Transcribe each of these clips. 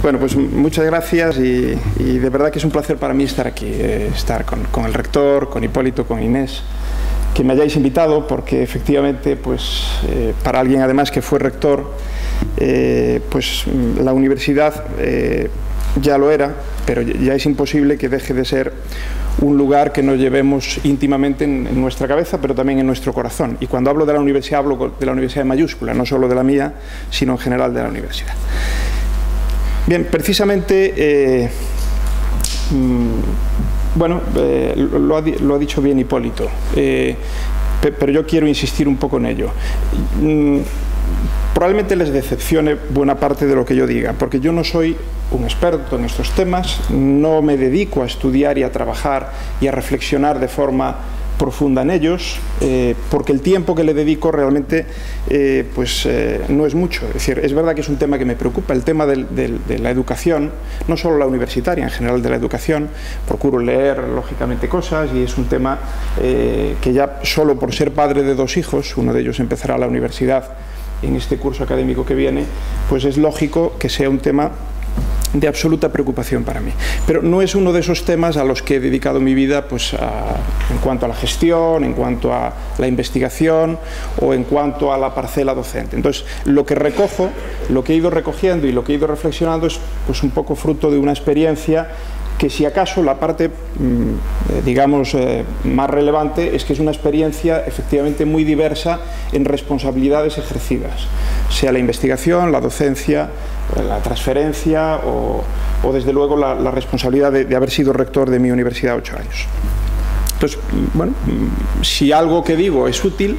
Bueno, pues muchas gracias y de verdad que es un placer para mí estar aquí, estar con el rector, con Hipólito, con Inés, que me hayáis invitado porque efectivamente, pues para alguien además que fue rector, pues la universidad ya lo era, pero ya es imposible que deje de ser un lugar que nos llevemos íntimamente en nuestra cabeza, pero también en nuestro corazón. Y cuando hablo de la universidad, hablo de la universidad en mayúscula, no solo de la mía, sino en general de la universidad. Bien, precisamente, bueno, lo ha dicho bien Hipólito, pero yo quiero insistir un poco en ello. Probablemente les decepcione buena parte de lo que yo diga, porque yo no soy un experto en estos temas, no me dedico a estudiar y a trabajar y a reflexionar de forma profunda en ellos, porque el tiempo que le dedico realmente no es mucho. Es decir, es verdad que es un tema que me preocupa, el tema de la educación, no solo la universitaria, en general de la educación. Procuro leer, lógicamente, cosas, y es un tema que ya solo por ser padre de 2 hijos, uno de ellos empezará la universidad en este curso académico que viene, pues es lógico que sea un tema de absoluta preocupación para mí. Pero no es uno de esos temas a los que he dedicado mi vida, pues, en cuanto a la gestión, en cuanto a la investigación o en cuanto a la parcela docente. Entonces, lo que recojo, lo que he ido recogiendo y lo que he ido reflexionando es, pues, un poco fruto de una experiencia que, si acaso, la parte, digamos, más relevante es que es una experiencia efectivamente muy diversa en responsabilidades ejercidas, sea la investigación, la docencia, la transferencia o desde luego, la responsabilidad de haber sido rector de mi universidad 8 años. Entonces, bueno, si algo que digo es útil,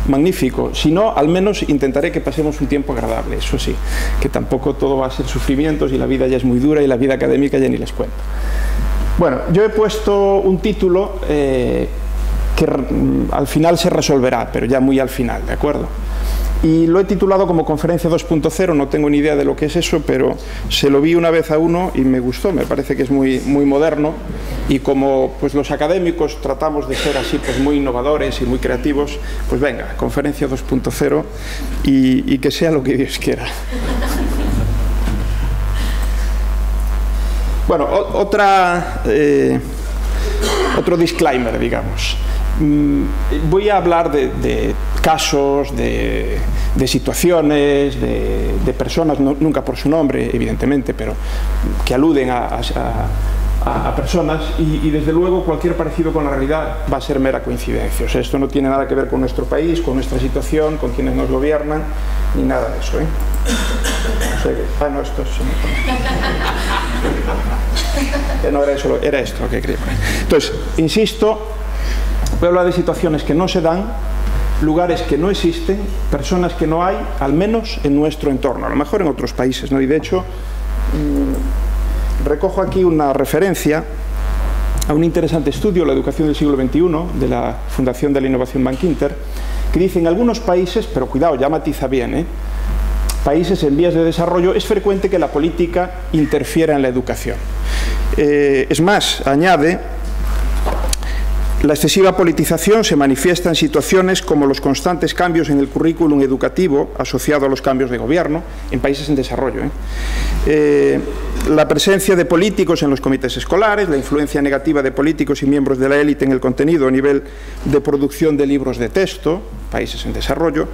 magnífico. Si no, al menos intentaré que pasemos un tiempo agradable, eso sí, que tampoco todo va a ser sufrimientos y la vida ya es muy dura y la vida académica ya ni les cuento. Bueno, yo he puesto un título que al final se resolverá, pero ya muy al final, ¿de acuerdo? Y lo he titulado como Conferencia 2.0, no tengo ni idea de lo que es eso, pero se lo vi una vez a uno y me gustó, me parece que es muy moderno, y como, pues, los académicos tratamos de ser así, pues, muy innovadores y muy creativos, pues venga, Conferencia 2.0 y que sea lo que Dios quiera. Bueno, otro disclaimer, digamos. Voy a hablar de casos, de situaciones, de personas, nunca por su nombre, evidentemente, pero que aluden a personas, y desde luego cualquier parecido con la realidad va a ser mera coincidencia. O sea, esto no tiene nada que ver con nuestro país, con nuestra situación, con quienes nos gobiernan, ni nada de eso, ¿eh? O sea que, no, esto no era eso, era esto lo que quería poner. Entonces, insisto, voy a hablar de situaciones que no se dan, lugares que no existen, personas que no hay, al menos en nuestro entorno, a lo mejor en otros países, ¿no? Y de hecho, recojo aquí una referencia a un interesante estudio, La educación del siglo XXI, de la Fundación de la Innovación Bankinter, que dice: en algunos países, pero cuidado, ya matiza bien, países en vías de desarrollo, es frecuente que la política interfiera en la educación. Es más, añade: la excesiva politización se manifiesta en situaciones como los constantes cambios en el currículum educativo asociado a los cambios de gobierno en países en desarrollo. La presencia de políticos en los comités escolares, la influencia negativa de políticos y miembros de la élite en el contenido a nivel de producción de libros de texto, países en desarrollo,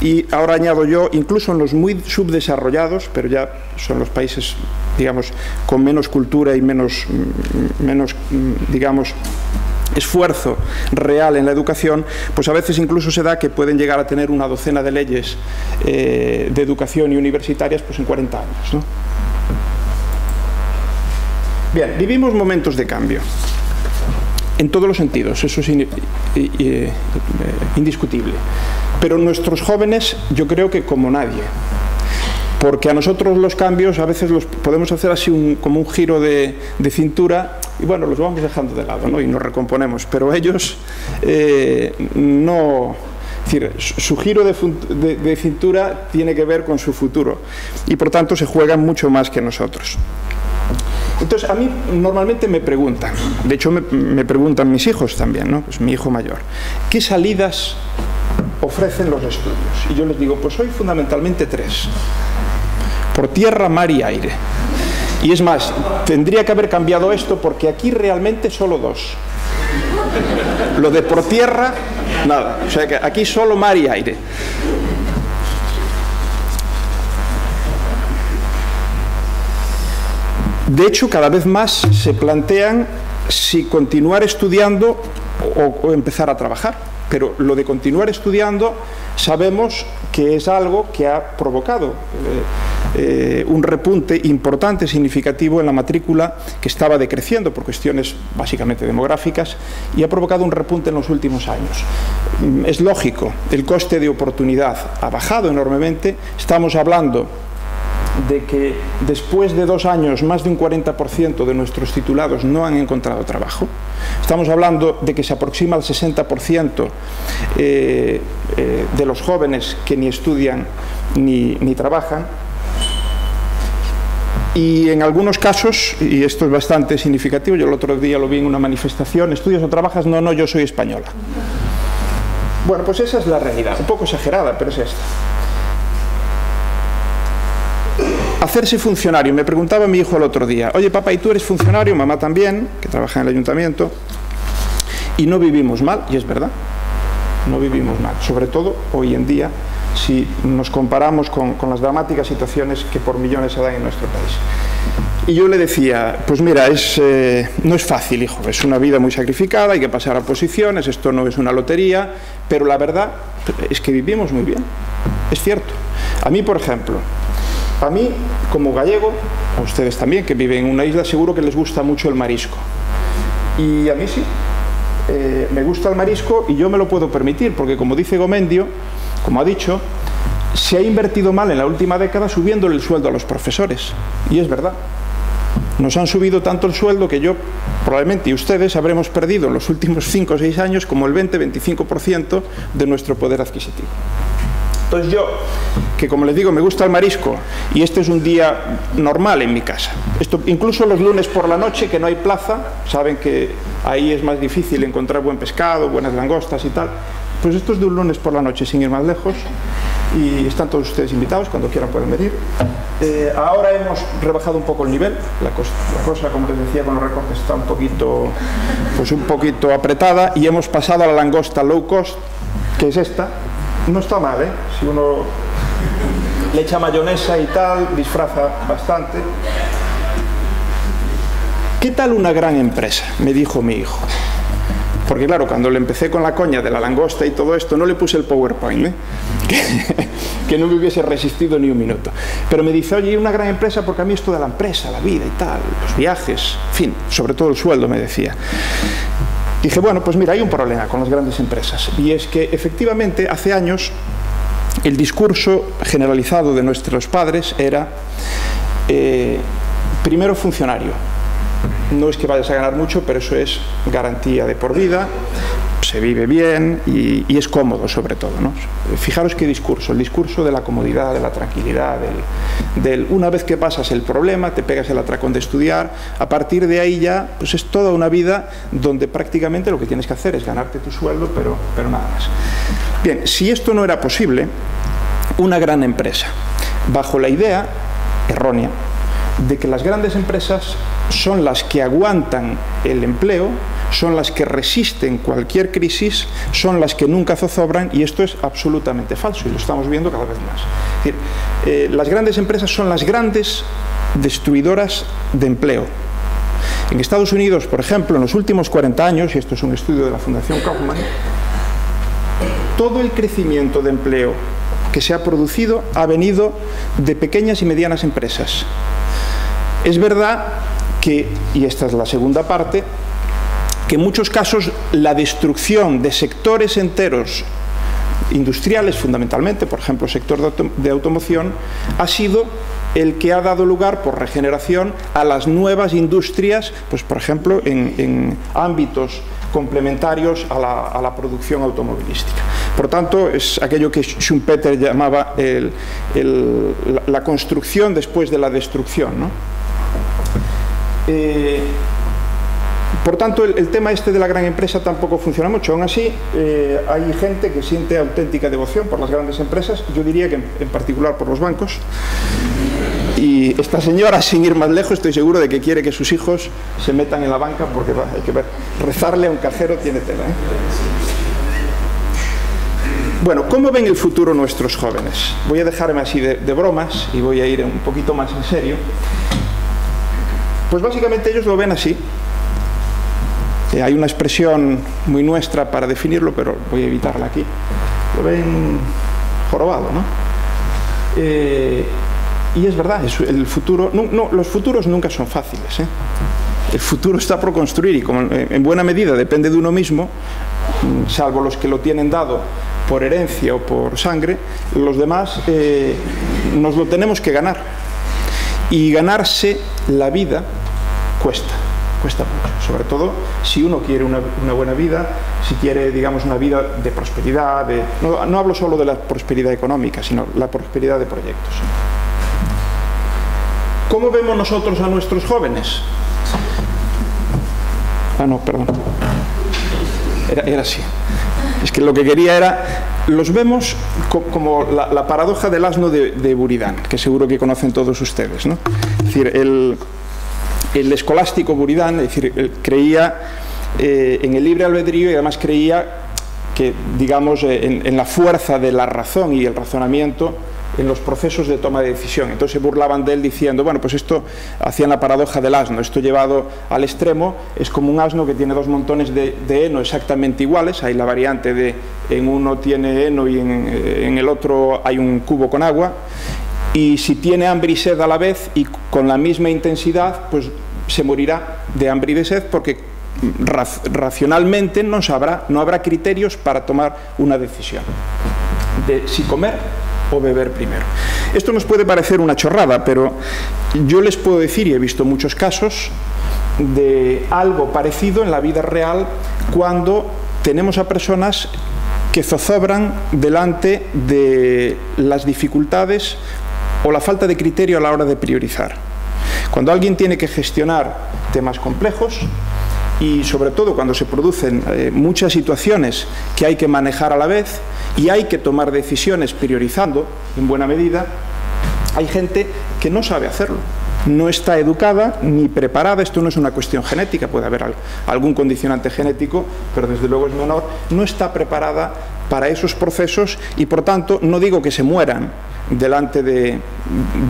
y ahora añado yo, incluso en los muy subdesarrollados, pero ya son los países, digamos, con menos cultura y menos digamos, esfuerzo real en la educación, pues a veces incluso se da que pueden llegar a tener una docena de leyes de educación y universitarias, pues en 40 años, ¿no? Bien, vivimos momentos de cambio en todos los sentidos, eso es indiscutible, pero nuestros jóvenes, yo creo que como nadie, porque a nosotros los cambios a veces los podemos hacer así como un giro de cintura y bueno, los vamos dejando de lado, ¿no? Y nos recomponemos, pero ellos no. Es decir, su giro de cintura tiene que ver con su futuro y por tanto se juegan mucho más que nosotros. Entonces, a mí normalmente me preguntan, de hecho me preguntan mis hijos también, ¿no? Pues mi hijo mayor, ¿qué salidas ofrecen los estudios? Y yo les digo, pues hoy fundamentalmente 3. por tierra, mar y aire. Y es más, tendría que haber cambiado esto porque aquí realmente solo dos. Lo de por tierra, nada. O sea que aquí solo mar y aire. De hecho, cada vez más se plantean si continuar estudiando o empezar a trabajar. Pero lo de continuar estudiando sabemos que es algo que ha provocado un repunte importante, significativo en la matrícula, que estaba decreciendo por cuestiones básicamente demográficas, y ha provocado un repunte en los últimos años. Es lógico, el coste de oportunidad ha bajado enormemente. Estamos hablando de que después de 2 años más de un 40% de nuestros titulados no han encontrado trabajo. Estamos hablando de que se aproxima al 60% de los jóvenes que ni estudian ni trabajan. Y en algunos casos, y esto es bastante significativo, yo el otro día lo vi en una manifestación: ¿estudias o trabajas? No, yo soy española. Bueno, pues esa es la realidad, un poco exagerada, pero es esta. Hacerse funcionario. Me preguntaba mi hijo el otro día: oye papá, ¿y tú eres funcionario? Mamá también, que trabaja en el ayuntamiento. Y no vivimos mal, y es verdad, no vivimos mal, sobre todo hoy en día, si nos comparamos con las dramáticas situaciones que por millones se dan en nuestro país. Y yo le decía: pues mira, no es fácil, hijo, es una vida muy sacrificada, hay que pasar a posiciones, esto no es una lotería, pero la verdad es que vivimos muy bien, es cierto. A mí, por ejemplo, a mí, como gallego, a ustedes también, que viven en una isla, seguro que les gusta mucho el marisco. Y a mí sí, me gusta el marisco y yo me lo puedo permitir, porque como dice Gomendio, como ha dicho, se ha invertido mal en la última década subiéndole el sueldo a los profesores. Y es verdad. Nos han subido tanto el sueldo que yo, probablemente, y ustedes, habremos perdido en los últimos 5 o 6 años como el 20-25% de nuestro poder adquisitivo. Entonces yo, que como les digo, me gusta el marisco, y este es un día normal en mi casa. Esto, incluso los lunes por la noche, que no hay plaza, saben que ahí es más difícil encontrar buen pescado, buenas langostas y tal. Pues esto es de un lunes por la noche, sin ir más lejos, y están todos ustedes invitados, cuando quieran pueden venir. Ahora hemos rebajado un poco el nivel, la cosa, como les decía, con los recortes está un poquito apretada, y hemos pasado a la langosta low cost, que es esta. No está mal, ¿eh? Si uno le echa mayonesa y tal, disfraza bastante. ¿Qué tal una gran empresa?, me dijo mi hijo. Porque claro, cuando le empecé con la coña de la langosta y todo esto, no le puse el PowerPoint, ¿eh? que no me hubiese resistido ni un minuto. Pero me dice: oye, una gran empresa, porque a mí esto de la empresa, la vida y tal, los viajes, en fin, sobre todo el sueldo, me decía. Dije: bueno, pues mira, hay un problema con las grandes empresas, y es que efectivamente hace años el discurso generalizado de nuestros padres era primero funcionario. No es que vayas a ganar mucho, pero eso es garantía de por vida, se vive bien y es cómodo sobre todo, ¿no? Fijaros qué discurso, el discurso de la comodidad, de la tranquilidad, una vez que pasas el problema, te pegas el atracón de estudiar, a partir de ahí ya pues es toda una vida donde prácticamente lo que tienes que hacer es ganarte tu sueldo, pero nada más. Bien, si esto no era posible, una gran empresa, bajo la idea errónea de que las grandes empresas son las que aguantan el empleo, son las que resisten cualquier crisis, son las que nunca zozobran, y esto es absolutamente falso, y lo estamos viendo cada vez más. Es decir, las grandes empresas son las grandes destruidoras de empleo. En Estados Unidos, por ejemplo, en los últimos 40 años, y esto es un estudio de la Fundación Kaufman, todo el crecimiento de empleo que se ha producido ha venido de pequeñas y medianas empresas. Es verdad que, y esta es la segunda parte, que en muchos casos la destrucción de sectores enteros industriales, fundamentalmente, por ejemplo, el sector de automoción, ha sido el que ha dado lugar, por regeneración, a las nuevas industrias, pues por ejemplo, en ámbitos complementarios a la producción automovilística. Por tanto, es aquello que Schumpeter llamaba la construcción después de la destrucción, ¿no? Por tanto, el tema este de la gran empresa tampoco funciona mucho. Aún así, hay gente que siente auténtica devoción por las grandes empresas, yo diría que en particular por los bancos. Y esta señora, sin ir más lejos, estoy seguro de que quiere que sus hijos se metan en la banca, porque hay que ver, rezarle a un cajero tiene tela, ¿eh? Bueno, ¿cómo ven el futuro nuestros jóvenes? Voy a dejarme así de bromas y voy a ir un poquito más en serio. Pues básicamente ellos lo ven así. Hay una expresión muy nuestra para definirlo, pero voy a evitarla aquí. Lo ven jorobado, ¿no? Y es verdad, el futuro... No, los futuros nunca son fáciles, ¿eh? El futuro está por construir y como en buena medida depende de uno mismo, salvo los que lo tienen dado por herencia o por sangre, los demás nos lo tenemos que ganar. Y ganarse la vida cuesta mucho, sobre todo si uno quiere una buena vida, si quiere, digamos, una vida de prosperidad, no hablo solo de la prosperidad económica, sino la prosperidad de proyectos. ¿Cómo vemos nosotros a nuestros jóvenes? Ah, no, perdón. Era así. Es que lo que quería era, los vemos como la paradoja del asno de Buridán, que seguro que conocen todos ustedes, ¿no? Es decir, el escolástico Buridán, es decir, él creía en el libre albedrío y además creía que, digamos, en la fuerza de la razón y el razonamiento en los procesos de toma de decisión. Entonces se burlaban de él diciendo, bueno, pues esto, hacían la paradoja del asno, esto llevado al extremo es como un asno que tiene dos montones de heno exactamente iguales, hay la variante de en uno tiene heno y en el otro hay un cubo con agua, y si tiene hambre y sed a la vez y con la misma intensidad, pues se morirá de hambre y de sed porque racionalmente no habrá criterios para tomar una decisión de si comer o beber primero. Esto nos puede parecer una chorrada, pero yo les puedo decir, y he visto muchos casos de algo parecido en la vida real cuando tenemos a personas que zozobran delante de las dificultades o la falta de criterio a la hora de priorizar. Cuando alguien tiene que gestionar temas complejos y sobre todo cuando se producen muchas situaciones que hay que manejar a la vez y hay que tomar decisiones priorizando en buena medida, hay gente que no sabe hacerlo, no está educada ni preparada. Esto no es una cuestión genética, puede haber algún condicionante genético, pero desde luego es menor, no está preparada para esos procesos y por tanto no digo que se mueran delante de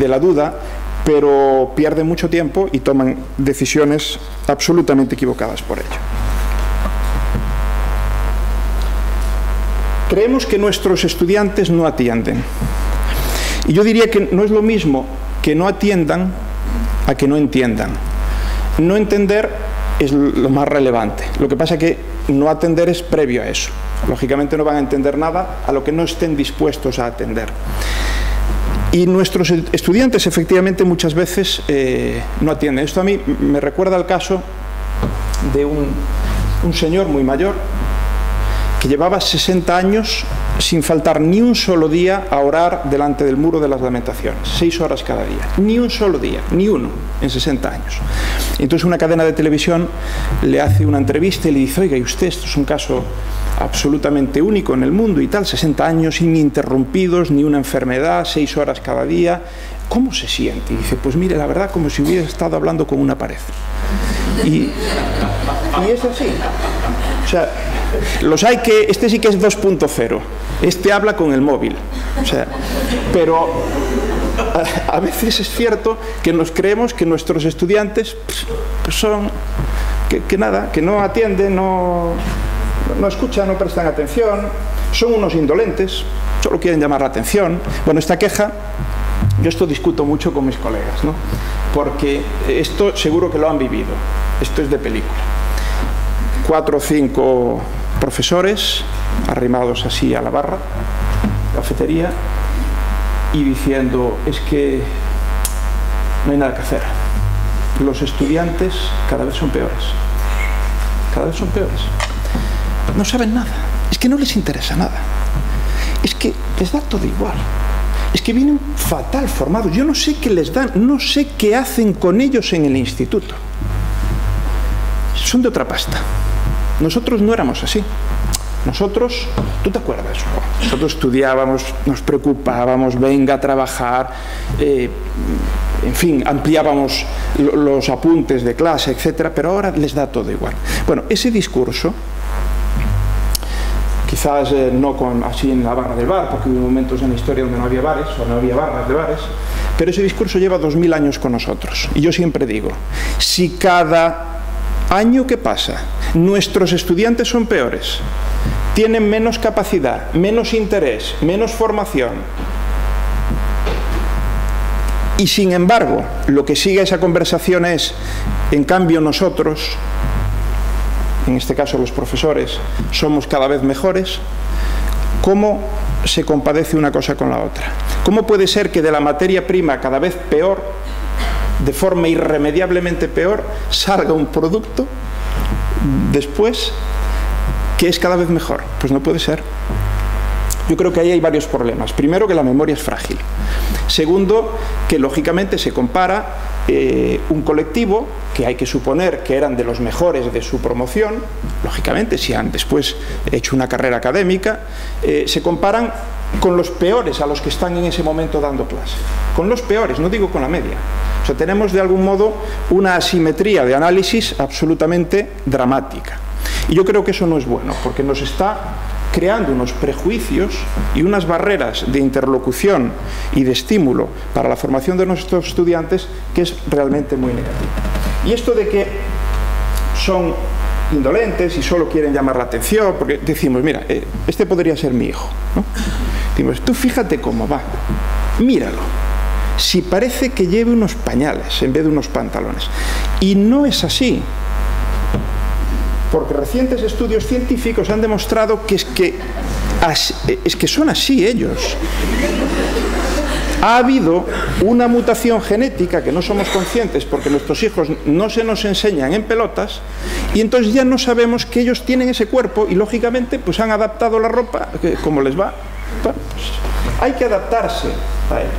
la duda, pero pierden mucho tiempo y toman decisiones absolutamente equivocadas por ello. Creemos que nuestros estudiantes no atienden. Y yo diría que no es lo mismo que no atiendan a que no entiendan. No entender es lo más relevante. Lo que pasa es que no atender es previo a eso. Lógicamente no van a entender nada a lo que no estén dispuestos a atender. Y nuestros estudiantes efectivamente muchas veces no atienden. Esto a mí me recuerda al caso de un señor muy mayor que llevaba 60 años sin faltar ni un solo día a orar delante del muro de las lamentaciones, 6 horas cada día, ni un solo día, ni uno, en 60 años. Entonces una cadena de televisión le hace una entrevista y le dice, oiga, ¿y usted, esto es un caso absolutamente único en el mundo y tal, 60 años ininterrumpidos, ni una enfermedad, 6 horas cada día, ¿cómo se siente? Y dice, pues mire, la verdad, como si hubiera estado hablando con una pared. Y es así. O sea, los hay que, este sí que es 2.0, este habla con el móvil. O sea, pero a veces es cierto que nos creemos que nuestros estudiantes pues son, que nada, que no atienden, no escuchan, no prestan atención, son unos indolentes, solo quieren llamar la atención. Bueno, esta queja, yo esto discuto mucho con mis colegas, ¿no? Porque esto seguro que lo han vivido, esto es de película. 4 o 5 profesores arrimados así a la barra, cafetería, y diciendo, es que no hay nada que hacer. Los estudiantes cada vez son peores. Cada vez son peores. No saben nada. Es que no les interesa nada. Es que les da todo igual. Es que vienen fatal formados. Yo no sé qué les dan, no sé qué hacen con ellos en el instituto. Son de otra pasta. Nosotros no éramos así. Nosotros, ¿tú te acuerdas? Nosotros estudiábamos, nos preocupábamos, venga a trabajar, en fin, ampliábamos los apuntes de clase, etcétera, pero ahora les da todo igual. Bueno, ese discurso, quizás no así en la barra del bar, porque hubo momentos en la historia donde no había bares, o no había barras de bares, pero ese discurso lleva 2000 años con nosotros. Y yo siempre digo, si cada año que pasa nuestros estudiantes son peores, tienen menos capacidad, menos interés, menos formación, y sin embargo lo que sigue esa conversación es, en cambio nosotros, en este caso los profesores, somos cada vez mejores, ¿cómo se compadece una cosa con la otra? ¿Cómo puede ser que de la materia prima cada vez peor, de forma irremediablemente peor, salga un producto después que es cada vez mejor? Pues no puede ser. Yo creo que ahí hay varios problemas. Primero, que la memoria es frágil. Segundo, que lógicamente se compara un colectivo que hay que suponer que eran de los mejores de su promoción, lógicamente si han después hecho una carrera académica, se comparan con los peores a los que están en ese momento dando clase. Con los peores, no digo con la media. O sea, tenemos de algún modo una asimetría de análisis absolutamente dramática. Y yo creo que eso no es bueno, porque nos está creando unos prejuicios y unas barreras de interlocución y de estímulo para la formación de nuestros estudiantes que es realmente muy negativa. Y esto de que son indolentes y solo quieren llamar la atención, porque decimos, mira, este podría ser mi hijo, ¿no? Decimos, tú fíjate cómo va, míralo, si parece que lleve unos pañales en vez de unos pantalones. Y no es así. Porque recientes estudios científicos han demostrado que es que son así ellos. Ha habido una mutación genética que no somos conscientes porque nuestros hijos no se nos enseñan en pelotas y entonces ya no sabemos que ellos tienen ese cuerpo y lógicamente pues han adaptado la ropa como les va. Bueno, pues, hay que adaptarse a ellos.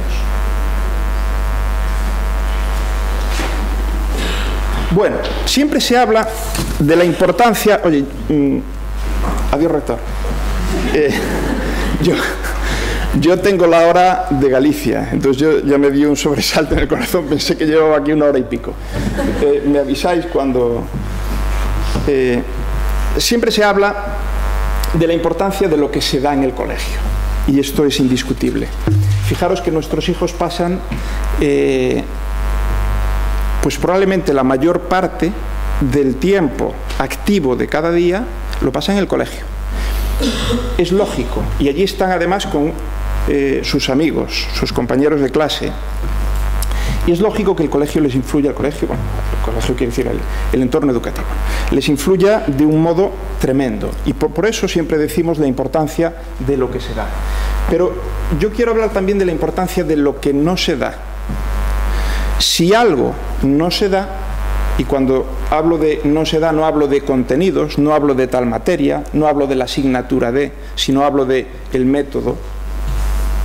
Bueno, siempre se habla de la importancia... Oye, adiós, rector. Yo tengo la hora de Galicia, entonces yo ya me dio un sobresalto en el corazón, pensé que llevaba aquí 1 hora y pico. Me avisáis cuando... siempre se habla de la importancia de lo que se da en el colegio, y esto es indiscutible. Fijaros que nuestros hijos pasan... pues probablemente la mayor parte del tiempo activo de cada día lo pasa en el colegio. Es lógico, y allí están además con sus amigos, sus compañeros de clase, y es lógico que el colegio les influya, el colegio quiere decir el entorno educativo, les influya de un modo tremendo, y por eso siempre decimos la importancia de lo que se da. Pero yo quiero hablar también de la importancia de lo que no se da. Si algo no se da, y cuando hablo de no se da no hablo de contenidos, no hablo de tal materia, no hablo de la asignatura de, sino hablo del método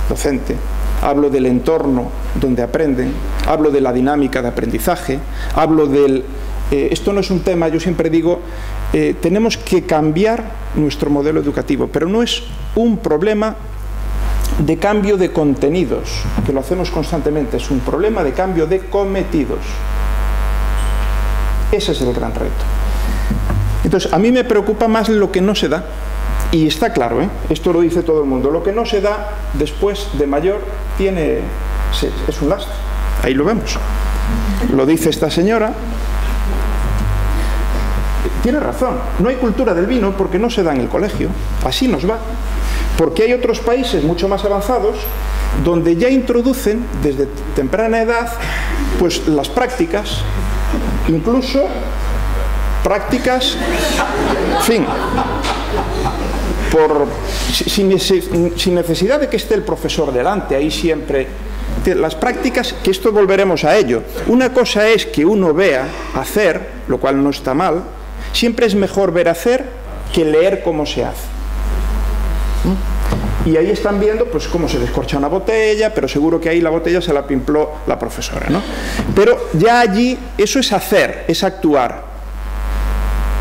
docente, hablo del entorno donde aprenden, hablo de la dinámica de aprendizaje, hablo del... esto no es un tema, yo siempre digo, tenemos que cambiar nuestro modelo educativo, pero no es un problema de cambio de contenidos, que lo hacemos constantemente, es un problema de cambio de cometidos. Ese es el gran reto. Entonces, a mí me preocupa más lo que no se da, y está claro, esto lo dice todo el mundo, lo que no se da después de mayor es un lastre, ahí lo vemos. Lo dice esta señora, tiene razón, no hay cultura del vino porque no se da en el colegio, así nos va. Porque hay otros países mucho más avanzados donde ya introducen desde temprana edad pues las prácticas, incluso prácticas, en fin, sin necesidad de que esté el profesor delante, ahí siempre, las prácticas, que esto volveremos a ello. Una cosa es que uno vea hacer, lo cual no está mal, siempre es mejor ver hacer que leer cómo se hace. Y ahí están viendo pues cómo se descorcha una botella, pero seguro que ahí la botella se la pimpló la profesora, ¿no? Pero ya allí eso es hacer, es actuar,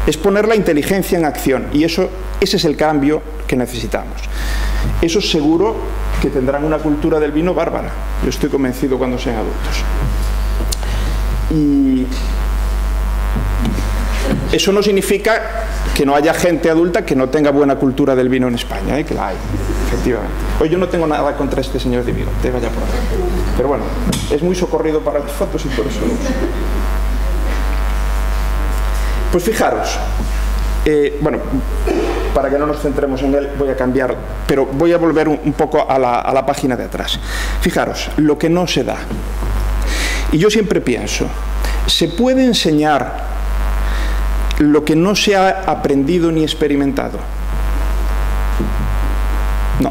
es poner la inteligencia en acción, y ese es el cambio que necesitamos. Eso seguro que tendrán una cultura del vino bárbara. Yo estoy convencido cuando sean adultos. Y eso no significa que no haya gente adulta que no tenga buena cultura del vino en España, que la hay, efectivamente. Hoy yo no tengo nada contra este señor de bigote, vaya por ahí. Pero bueno, es muy socorrido para las fotos y por eso lo uso. Pues fijaros, bueno, para que no nos centremos en él voy a cambiar, pero voy a volver un poco a la página de atrás. Fijaros, lo que no se da. Y yo siempre pienso, ¿se puede enseñar lo que no se ha aprendido ni experimentado? No.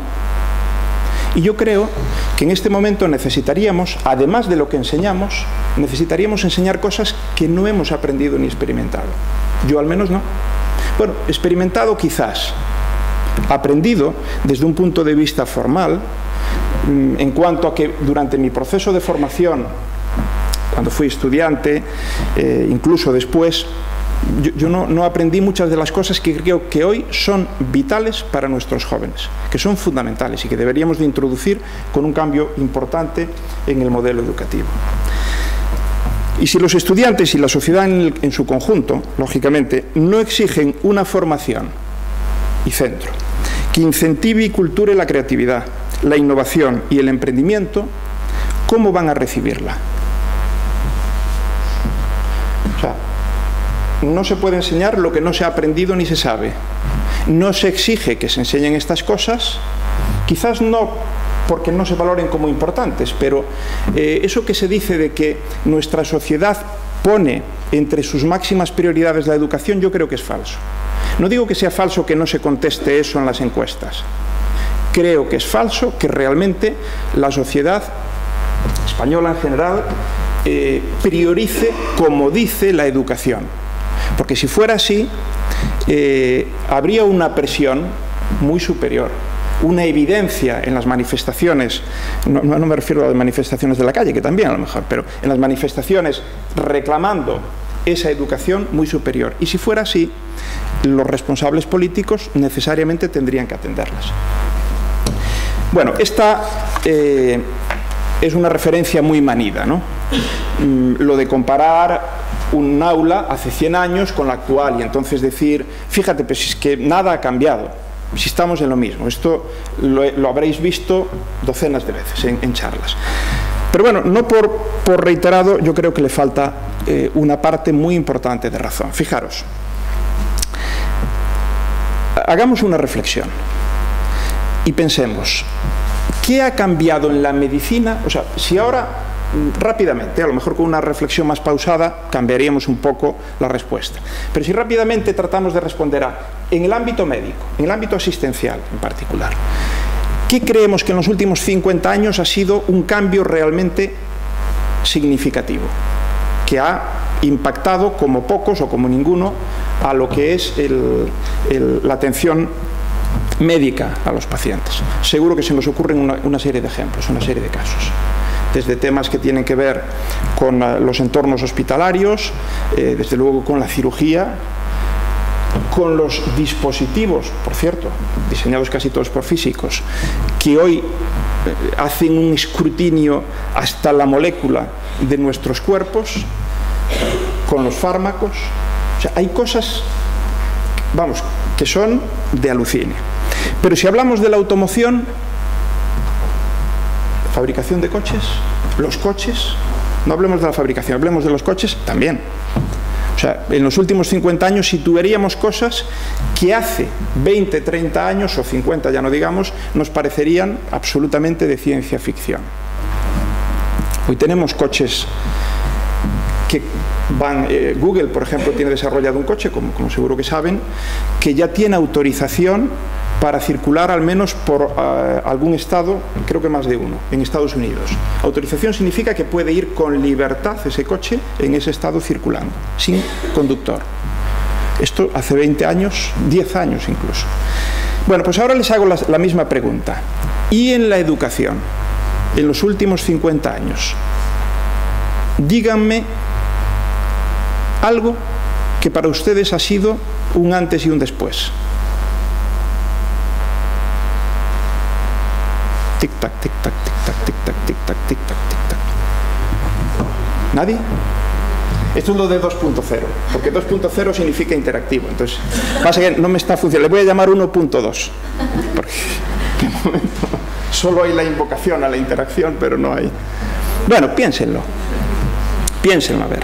Y yo creo que en este momento necesitaríamos, además de lo que enseñamos, necesitaríamos enseñar cosas que no hemos aprendido ni experimentado. Yo al menos no. Bueno, experimentado quizás, aprendido desde un punto de vista formal, en cuanto a que durante mi proceso de formación, cuando fui estudiante, incluso después, yo no aprendí muchas de las cosas que creo que hoy son vitales para nuestros jóvenes, que son fundamentales y que deberíamos de introducir con un cambio importante en el modelo educativo. Y si los estudiantes y la sociedad en su conjunto, lógicamente, no exigen una formación y centro que incentive y culture la creatividad, la innovación y el emprendimiento, ¿cómo van a recibirla? O sea, no se puede enseñar lo que no se ha aprendido ni se sabe. No se exige que se enseñen estas cosas, quizás no porque no se valoren como importantes, pero eso que se dice de que nuestra sociedad pone entre sus máximas prioridades la educación, yo creo que es falso. No digo que sea falso que no se conteste eso en las encuestas. Creo que es falso que realmente la sociedad española en general priorice, como dice, la educación. Porque si fuera así, habría una presión muy superior, una evidencia en las manifestaciones, no me refiero a las manifestaciones de la calle, que también a lo mejor, pero en las manifestaciones reclamando esa educación muy superior. Y si fuera así, los responsables políticos necesariamente tendrían que atenderlas. Bueno, esta es una referencia muy manida, ¿no? Lo de comparar un aula hace 100 años con la actual y entonces decir, fíjate, pues es que nada ha cambiado, si estamos en lo mismo. Esto lo habréis visto docenas de veces en charlas. Pero bueno, no por reiterado, yo creo que le falta una parte muy importante de razón. Fijaros, hagamos una reflexión y pensemos, ¿qué ha cambiado en la medicina? O sea, si ahora, rápidamente, a lo mejor con una reflexión más pausada, cambiaríamos un poco la respuesta. Pero si rápidamente tratamos de responder en el ámbito médico, en el ámbito asistencial en particular, ¿qué creemos que en los últimos 50 años ha sido un cambio realmente significativo? Que ha impactado como pocos o como ninguno a lo que es la atención médica a los pacientes. Seguro que se nos ocurren una serie de ejemplos, una serie de casos. Desde temas que tienen que ver con los entornos hospitalarios, desde luego con la cirugía, con los dispositivos, por cierto, diseñados casi todos por físicos, que hoy hacen un escrutinio hasta la molécula de nuestros cuerpos, con los fármacos. O sea, hay cosas, vamos, que son de alucine. Pero si hablamos de la automoción, fabricación de coches, los coches, no hablemos de la fabricación, hablemos de los coches también. O sea, en los últimos 50 años situaríamos cosas que hace 20, 30 años o 50, ya no digamos, nos parecerían absolutamente de ciencia ficción. Hoy tenemos coches que van, Google, por ejemplo, tiene desarrollado un coche, como seguro que saben, que ya tiene autorización para circular al menos por algún estado, creo que más de uno, en Estados Unidos. Autorización significa que puede ir con libertad ese coche en ese estado circulando, sin conductor. Esto hace 20 años, 10 años incluso. Bueno, pues ahora les hago la misma pregunta. ¿Y en la educación? En los últimos 50 años, díganme algo que para ustedes ha sido un antes y un después. Tic-tac, tic-tac, tic-tac, tic-tac, tic-tac, tic-tac, tic-tac. ¿Nadie? Esto es lo de 2.0, porque 2.0 significa interactivo. Entonces, pasa que no me está funcionando. Le voy a llamar 1.2. Porque de momento solo hay la invocación a la interacción, pero no hay. Bueno, piénsenlo. Piénsenlo, a ver.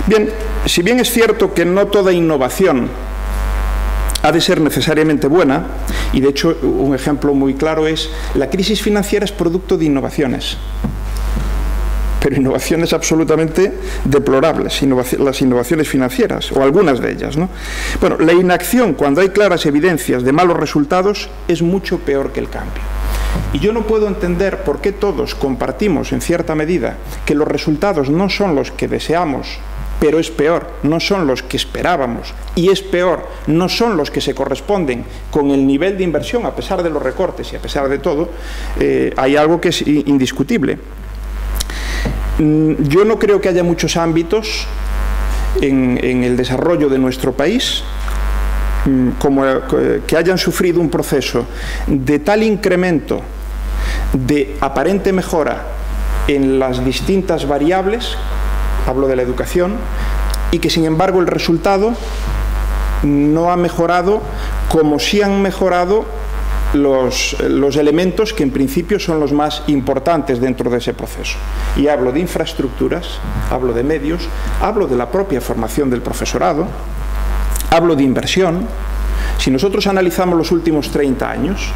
Bien, si bien es cierto que no toda innovación ha de ser necesariamente buena, y de hecho un ejemplo muy claro es la crisis financiera es producto de innovaciones, pero innovaciones absolutamente deplorables, las innovaciones financieras, o algunas de ellas, ¿no? Bueno, la inacción, cuando hay claras evidencias de malos resultados, es mucho peor que el cambio. Y yo no puedo entender por qué todos compartimos en cierta medida que los resultados no son los que deseamos, pero es peor, no son los que esperábamos, y es peor, no son los que se corresponden con el nivel de inversión, a pesar de los recortes y a pesar de todo. Hay algo que es indiscutible. Yo no creo que haya muchos ámbitos en el desarrollo de nuestro país que hayan sufrido un proceso de tal incremento de aparente mejora en las distintas variables, hablo de la educación, y que sin embargo el resultado no ha mejorado como sí han mejorado los elementos que en principio son los más importantes dentro de ese proceso. Y hablo de infraestructuras, hablo de medios, hablo de la propia formación del profesorado, hablo de inversión. Si nosotros analizamos los últimos 30 años,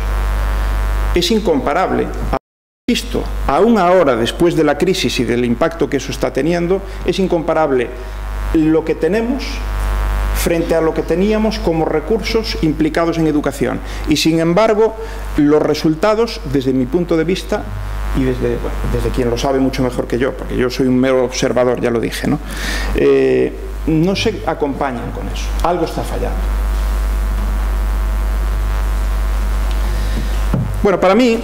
es incomparable. Visto, aún ahora, después de la crisis y del impacto que eso está teniendo, es incomparable lo que tenemos frente a lo que teníamos como recursos implicados en educación. Y sin embargo, los resultados, desde mi punto de vista, y desde quien lo sabe mucho mejor que yo, porque yo soy un mero observador, ya lo dije, ¿no? No se acompañan con eso. Algo está fallando. Bueno, para mí,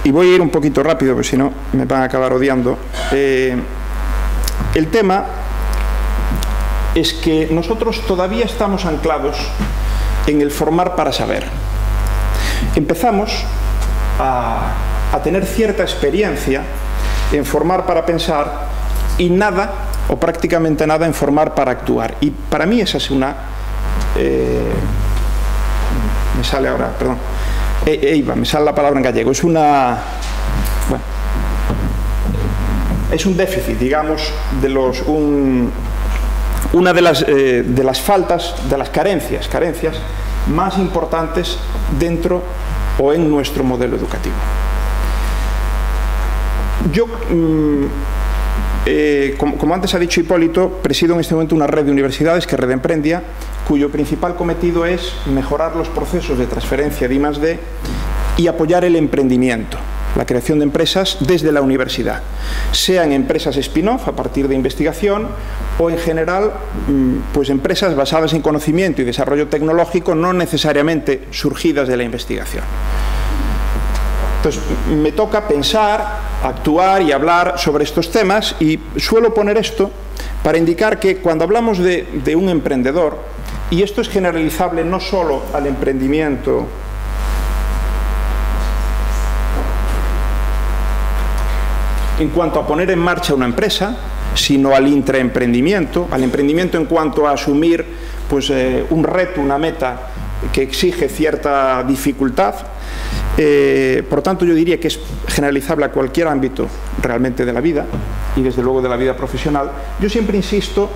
y voy a ir un poquito rápido, porque si no me van a acabar odiando, el tema es que nosotros todavía estamos anclados en el formar para saber. Empezamos a tener cierta experiencia en formar para pensar y nada, o prácticamente nada, en formar para actuar. Y para mí esa es una... me sale ahora, perdón. Me sale la palabra en gallego. Es una... Bueno, es un déficit, digamos, de los... una de las faltas, de las carencias más importantes dentro o en nuestro modelo educativo. Yo, como antes ha dicho Hipólito, presido en este momento una red de universidades, que es Red Emprendia, cuyo principal cometido es mejorar los procesos de transferencia de I+D y apoyar el emprendimiento, la creación de empresas desde la universidad, sean empresas spin-off a partir de investigación o en general pues empresas basadas en conocimiento y desarrollo tecnológico, no necesariamente surgidas de la investigación. Entonces me toca pensar, actuar y hablar sobre estos temas, y suelo poner esto para indicar que cuando hablamos de un emprendedor, y esto es generalizable no solo al emprendimiento en cuanto a poner en marcha una empresa, sino al intraemprendimiento, al emprendimiento en cuanto a asumir pues, un reto, una meta que exige cierta dificultad. Por tanto, yo diría que es generalizable a cualquier ámbito realmente de la vida, y desde luego de la vida profesional. Yo siempre insisto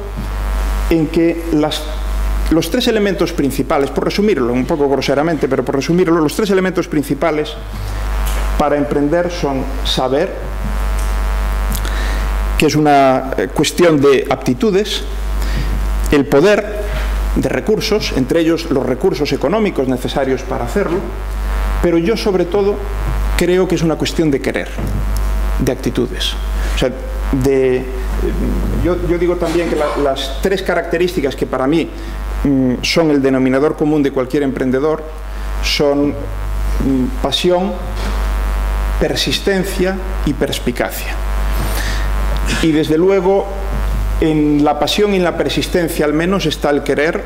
en que los tres elementos principales, por resumirlo un poco groseramente, pero por resumirlo, los tres elementos principales para emprender son saber, que es una cuestión de aptitudes, el poder de recursos, entre ellos los recursos económicos necesarios para hacerlo, pero yo sobre todo creo que es una cuestión de querer, de actitudes. O sea, yo digo también que las tres características que para mí son el denominador común de cualquier emprendedor son pasión, persistencia y perspicacia. Y desde luego en la pasión y en la persistencia al menos está el querer,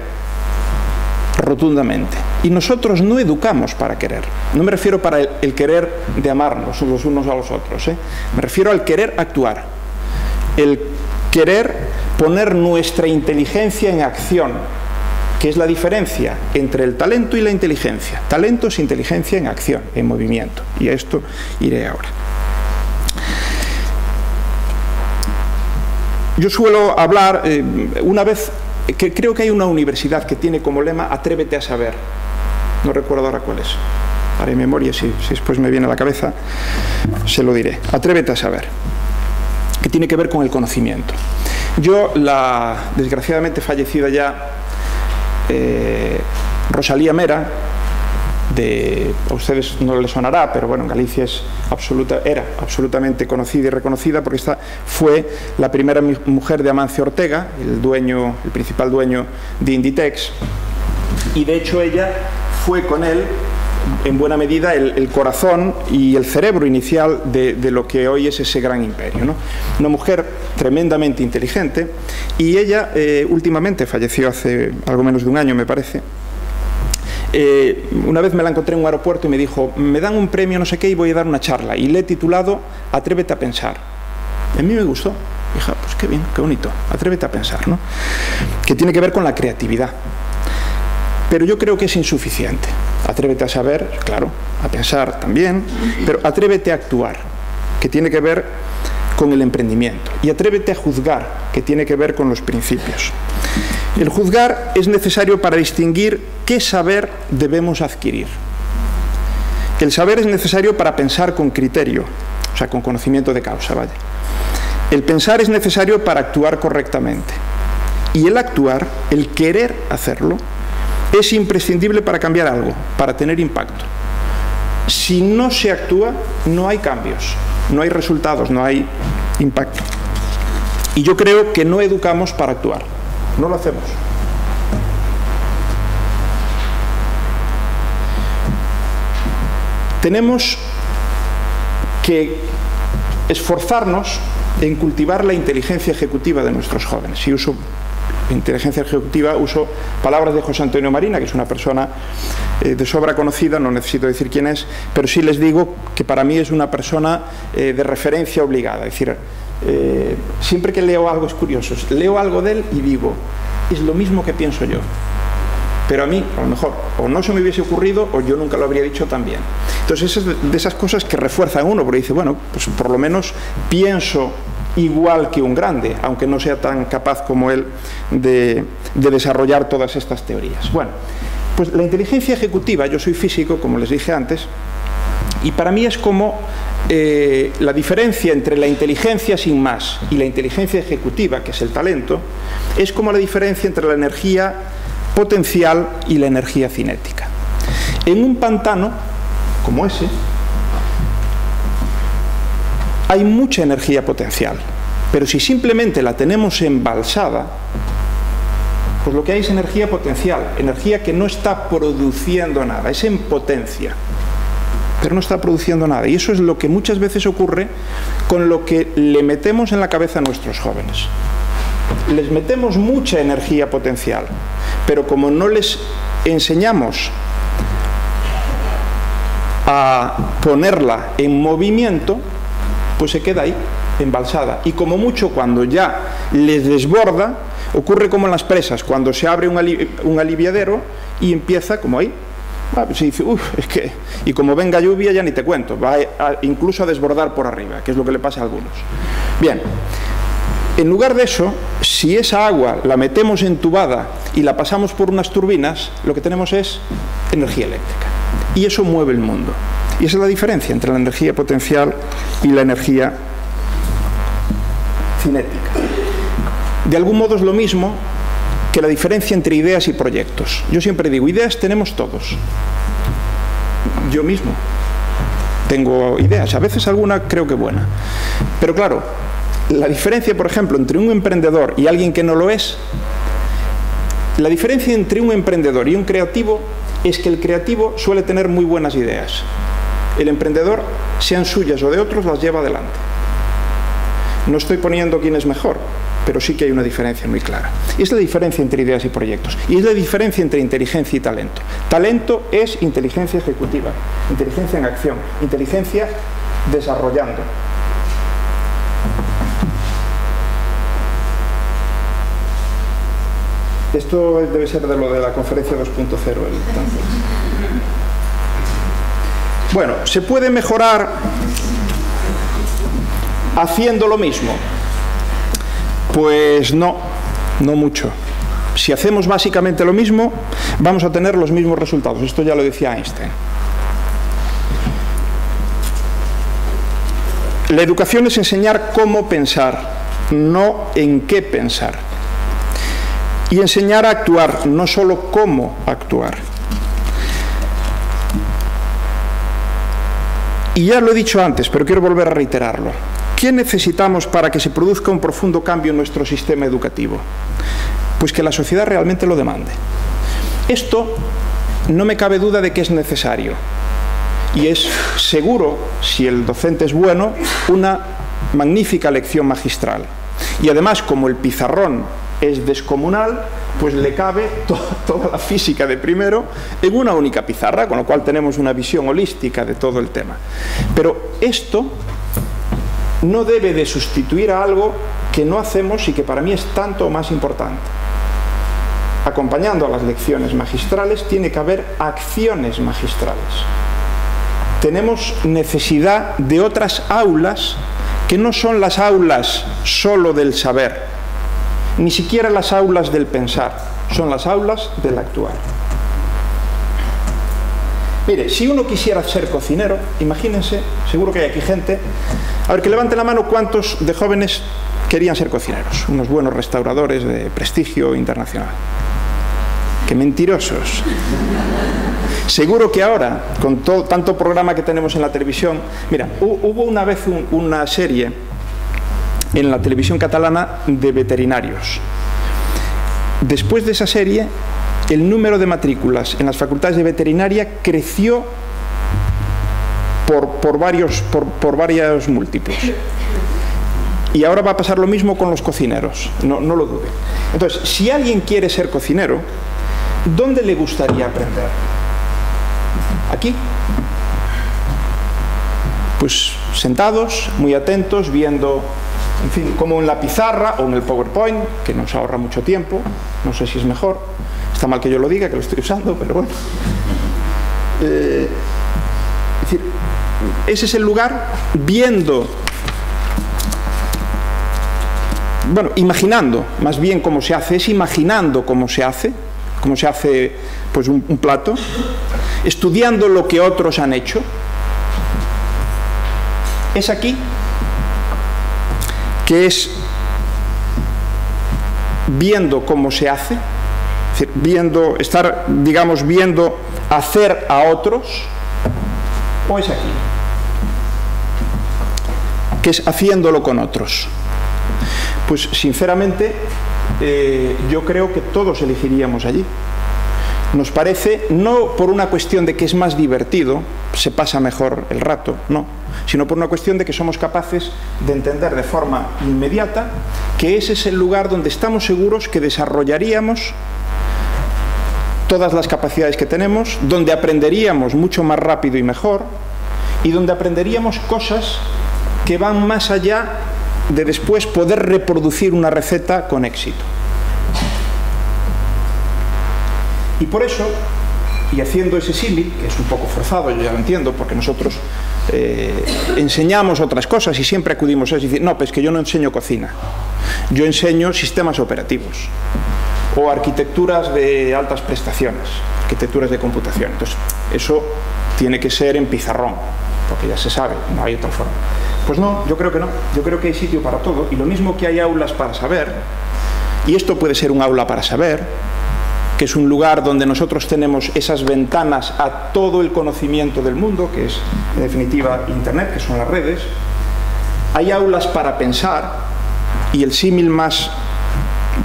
rotundamente. Y nosotros no educamos para querer. No me refiero para el querer de amarnos los unos a los otros, ¿eh? Me refiero al querer actuar. El querer poner nuestra inteligencia en acción, que es la diferencia entre el talento y la inteligencia. Talento es inteligencia en acción, en movimiento. Y a esto iré ahora. Yo suelo hablar, una vez, que creo que hay una universidad que tiene como lema "Atrévete a saber". No recuerdo ahora cuál es. Haré memoria, si después me viene a la cabeza, se lo diré. Atrévete a saber. Que tiene que ver con el conocimiento. Yo, la desgraciadamente fallecida ya Rosalía Mera, a ustedes no les sonará, pero bueno, en Galicia era absolutamente conocida y reconocida, porque esta fue la primera mujer de Amancio Ortega, el principal dueño de Inditex, y de hecho ella fue con él en buena medida el corazón y el cerebro inicial de lo que hoy es ese gran imperio, ¿no? Una mujer tremendamente inteligente, y ella últimamente falleció hace algo menos de un año, me parece. Una vez me la encontré en un aeropuerto y me dijo: me dan un premio no sé qué y voy a dar una charla, y le he titulado "Atrévete a pensar". A mí me gustó. Dije: pues qué bien, qué bonito, atrévete a pensar, ¿no? Que tiene que ver con la creatividad. Pero yo creo que es insuficiente. Atrévete a saber, claro, a pensar también, pero atrévete a actuar, que tiene que ver con el emprendimiento. Y atrévete a juzgar, que tiene que ver con los principios. El juzgar es necesario para distinguir qué saber debemos adquirir. El saber es necesario para pensar con criterio, o sea, con conocimiento de causa, vaya. El pensar es necesario para actuar correctamente. Y el actuar, el querer hacerlo, es imprescindible para cambiar algo, para tener impacto. Si no se actúa, no hay cambios, no hay resultados, no hay impacto. Y yo creo que no educamos para actuar, no lo hacemos. Tenemos que esforzarnos en cultivar la inteligencia ejecutiva de nuestros jóvenes. Y uso inteligencia ejecutiva, uso palabras de José Antonio Marina, que es una persona de sobra conocida, no necesito decir quién es, pero sí les digo que para mí es una persona de referencia obligada. Es decir, siempre que leo algo, es curioso, leo algo de él y digo, es lo mismo que pienso yo. Pero a mí, a lo mejor, o no se me hubiese ocurrido, o yo nunca lo habría dicho tan bien. Entonces, es de esas cosas que refuerzan a uno, porque dice, bueno, pues por lo menos pienso igual que un grande, aunque no sea tan capaz como él de desarrollar todas estas teorías. Bueno, pues la inteligencia ejecutiva, yo soy físico, como les dije antes, y para mí es como la diferencia entre la inteligencia sin más y la inteligencia ejecutiva, que es el talento, es como la diferencia entre la energía potencial y la energía cinética. En un pantano como ese hay mucha energía potencial, pero si simplemente la tenemos embalsada, pues lo que hay es energía potencial, energía que no está produciendo nada, es en potencia, pero no está produciendo nada. Y eso es lo que muchas veces ocurre con lo que le metemos en la cabeza a nuestros jóvenes. Les metemos mucha energía potencial, pero como no les enseñamos a ponerla en movimiento, pues se queda ahí, embalsada. Y como mucho, cuando ya les desborda, ocurre como en las presas, cuando se abre un aliviadero y empieza como ahí. Se dice, es que... Y como venga lluvia ya ni te cuento, va incluso a desbordar por arriba, que es lo que le pasa a algunos. Bien, en lugar de eso, si esa agua la metemos entubada y la pasamos por unas turbinas, lo que tenemos es energía eléctrica. Y eso mueve el mundo. Y esa es la diferencia entre la energía potencial y la energía cinética. De algún modo es lo mismo que la diferencia entre ideas y proyectos. Yo siempre digo, ideas tenemos todos. Yo mismo tengo ideas, a veces alguna creo que buena. Pero claro, la diferencia, por ejemplo, entre un emprendedor y alguien que no lo es, la diferencia entre un emprendedor y un creativo es que el creativo suele tener muy buenas ideas. El emprendedor, sean suyas o de otros, las lleva adelante. No estoy poniendo quién es mejor, pero sí que hay una diferencia muy clara. Y es la diferencia entre ideas y proyectos. Y es la diferencia entre inteligencia y talento. Talento es inteligencia ejecutiva, inteligencia en acción, inteligencia desarrollando. Esto debe ser de lo de la conferencia 2.0. Bueno, ¿se puede mejorar haciendo lo mismo? Pues no mucho. Si hacemos básicamente lo mismo, vamos a tener los mismos resultados. Esto ya lo decía Einstein. La educación es enseñar cómo pensar, no en qué pensar. Y enseñar a actuar, no solo cómo actuar. Y ya lo he dicho antes, pero quiero volver a reiterarlo. ¿Qué necesitamos para que se produzca un profundo cambio en nuestro sistema educativo? Pues que la sociedad realmente lo demande. Esto no me cabe duda de que es necesario. Y es seguro, si el docente es bueno, una magnífica lección magistral. Y además, como el pizarrón es descomunal, pues le cabe toda la física de primero en una única pizarra, con lo cual tenemos una visión holística de todo el tema. Pero esto no debe de sustituir a algo que no hacemos y que para mí es tanto o más importante. Acompañando a las lecciones magistrales tiene que haber acciones magistrales. Tenemos necesidad de otras aulas que no son las aulas solo del saber, ni siquiera las aulas del pensar, son las aulas del actuar. Mire, si uno quisiera ser cocinero, imagínense, seguro que hay aquí gente, a ver, que levante la mano cuántos de jóvenes querían ser cocineros, unos buenos restauradores de prestigio internacional. ¡Qué mentirosos! Seguro que ahora, con tanto programa que tenemos en la televisión, mira, hubo una vez una serie en la televisión catalana de veterinarios. Después de esa serie, el número de matrículas en las facultades de veterinaria creció por varios múltiplos. Y ahora va a pasar lo mismo con los cocineros, no lo dude. Entonces, si alguien quiere ser cocinero, ¿dónde le gustaría aprender? ¿Aquí? Pues sentados, muy atentos, viendo, en fin, como en la pizarra o en el PowerPoint, que nos ahorra mucho tiempo, no sé si es mejor, está mal que yo lo diga, que lo estoy usando, pero bueno. Es decir, ese es el lugar, viendo, bueno, imaginando, más bien cómo se hace, es imaginando cómo se hace pues un plato, estudiando lo que otros han hecho. Es aquí que es viendo cómo se hace, es decir, estar, digamos, viendo hacer a otros, o es aquí, que es haciéndolo con otros. Pues sinceramente yo creo que todos elegiríamos allí. Nos parece, no por una cuestión de que es más divertido, se pasa mejor el rato, no, sino por una cuestión de que somos capaces de entender de forma inmediata que ese es el lugar donde estamos seguros que desarrollaríamos todas las capacidades que tenemos, donde aprenderíamos mucho más rápido y mejor, y donde aprenderíamos cosas que van más allá de después poder reproducir una receta con éxito. Y por eso, y haciendo ese símil, que es un poco forzado, yo ya lo entiendo, porque nosotros enseñamos otras cosas y siempre acudimos a eso y decir, no, pues que yo no enseño cocina, yo enseño sistemas operativos o arquitecturas de altas prestaciones, arquitecturas de computación. Entonces, eso tiene que ser en pizarrón, porque ya se sabe, no hay otra forma. Pues no, yo creo que no, yo creo que hay sitio para todo, y lo mismo que hay aulas para saber, y esto puede ser un aula para saber, que es un lugar donde nosotros tenemos esas ventanas a todo el conocimiento del mundo, que es en definitiva Internet, que son las redes. Hay aulas para pensar, y el símil más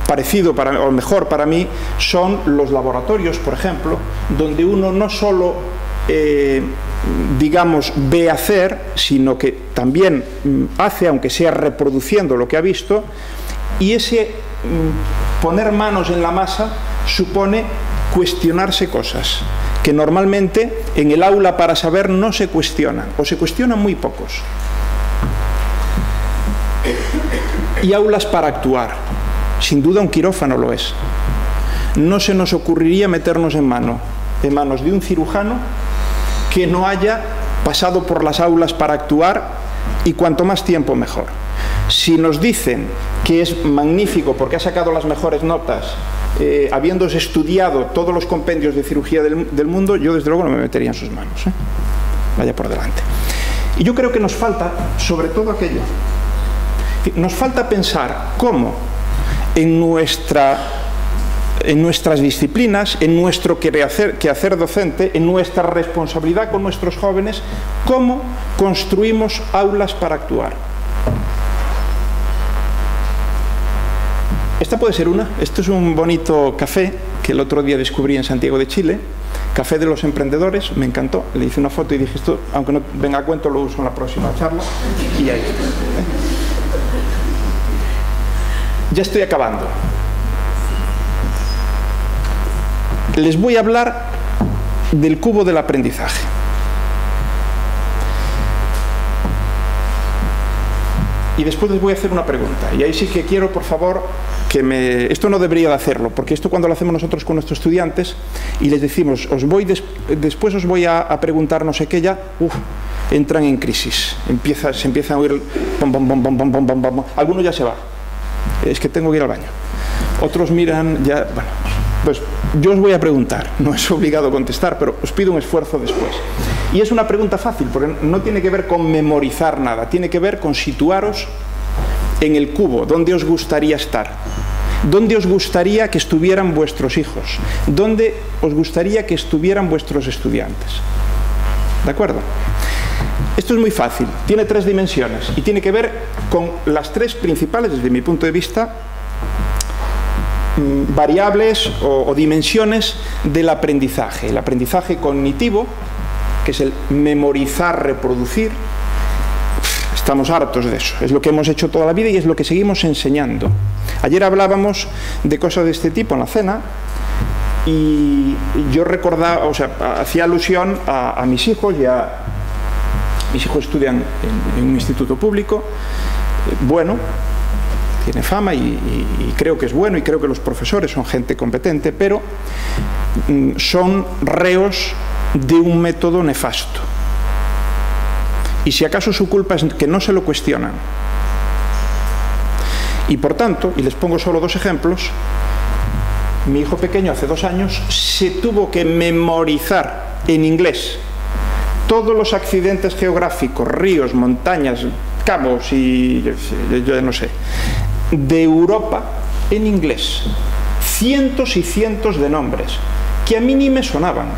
parecido o mejor para mí son los laboratorios, por ejemplo, donde uno no solo digamos ve hacer, sino que también hace, aunque sea reproduciendo lo que ha visto, y ese poner manos en la masa supone cuestionarse cosas que normalmente en el aula para saber no se cuestionan, o se cuestionan muy pocos. Y aulas para actuar. Sin duda un quirófano lo es. No se nos ocurriría meternos en manos de un cirujano que no haya pasado por las aulas para actuar, y cuanto más tiempo mejor. Si nos dicen que es magnífico porque ha sacado las mejores notas, habiéndose estudiado todos los compendios de cirugía del mundo, yo desde luego no me metería en sus manos, ¿eh? Vaya por delante. Y yo creo que nos falta, sobre todo aquello, nos falta pensar cómo en nuestras disciplinas, en nuestro quehacer docente, en nuestra responsabilidad con nuestros jóvenes, cómo construimos aulas para actuar. Esta puede ser una. Esto es un bonito café que el otro día descubrí en Santiago de Chile, Café de los Emprendedores, me encantó. Le hice una foto y dije, esto, aunque no venga a cuento, lo uso en la próxima charla. Y ahí está. Ya estoy acabando. Les voy a hablar del cubo del aprendizaje. Y después les voy a hacer una pregunta. Y ahí sí que quiero, por favor, esto no debería de hacerlo, porque esto cuando lo hacemos nosotros con nuestros estudiantes y les decimos, después os voy a preguntar no sé qué, ya, entran en crisis. Se empiezan a oír, alguno ya se va. Es que tengo que ir al baño. Otros miran, ya, bueno, pues yo os voy a preguntar, no es obligado contestar, pero os pido un esfuerzo después. Y es una pregunta fácil, porque no tiene que ver con memorizar nada, tiene que ver con situaros en el cubo, ¿dónde os gustaría estar? ¿Dónde os gustaría que estuvieran vuestros hijos? ¿Dónde os gustaría que estuvieran vuestros estudiantes? ¿De acuerdo? Esto es muy fácil, tiene 3 dimensiones y tiene que ver con las 3 principales, desde mi punto de vista, variables o dimensiones del aprendizaje. El aprendizaje cognitivo, que es el memorizar, reproducir. Estamos hartos de eso, es lo que hemos hecho toda la vida y es lo que seguimos enseñando. Ayer hablábamos de cosas de este tipo en la cena y yo recordaba, o sea, hacía alusión a mis hijos. Mis hijos estudian en un instituto público, bueno, tiene fama y creo que es bueno y creo que los profesores son gente competente, pero son reos de un método nefasto. Y si acaso su culpa es que no se lo cuestionan. Y por tanto, y les pongo solo 2 ejemplos, mi hijo pequeño hace 2 años se tuvo que memorizar en inglés todos los accidentes geográficos, ríos, montañas, cabos y yo no sé, de Europa en inglés. Cientos y cientos de nombres que a mí ni me sonaban.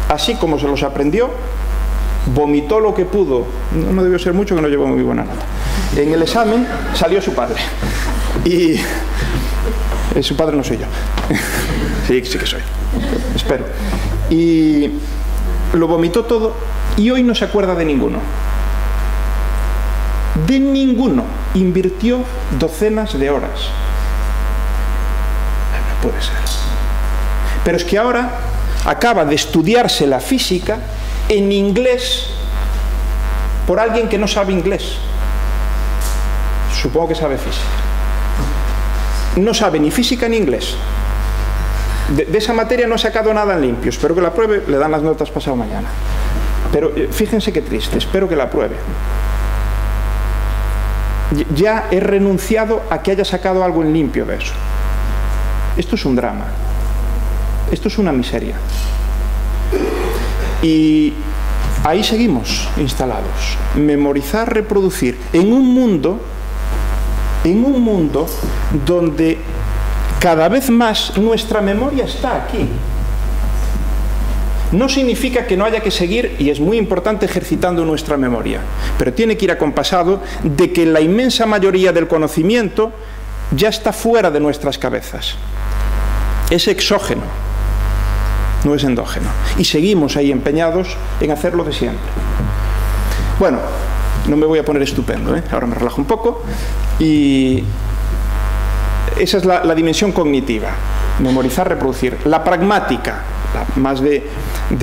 Así como se los aprendió, vomitó lo que pudo, no debió ser mucho, que no llevó muy buena nota. En el examen salió su padre y su padre no soy yo. Sí que soy, espero. Y lo vomitó todo y hoy no se acuerda de ninguno. De ninguno. Invirtió docenas de horas. No puede ser. Pero es que ahora acaba de estudiarse la física en inglés por alguien que no sabe inglés. Supongo que sabe física. No sabe ni física ni inglés. De esa materia no ha sacado nada en limpio. Espero que la apruebe, le dan las notas pasado mañana. Pero fíjense qué triste, espero que la apruebe. Ya he renunciado a que haya sacado algo en limpio de eso. Esto es un drama. Esto es una miseria. Y ahí seguimos instalados. Memorizar, reproducir. En un mundo donde cada vez más nuestra memoria está aquí. No significa que no haya que seguir, y es muy importante, ejercitando nuestra memoria, pero tiene que ir acompasado de que la inmensa mayoría del conocimiento ya está fuera de nuestras cabezas. Es exógeno, no es endógeno. Y seguimos ahí empeñados en hacerlo de siempre. Bueno, No me voy a poner estupendo, ¿eh? Ahora me relajo un poco. Y esa es la dimensión cognitiva, memorizar, reproducir. La pragmática, más de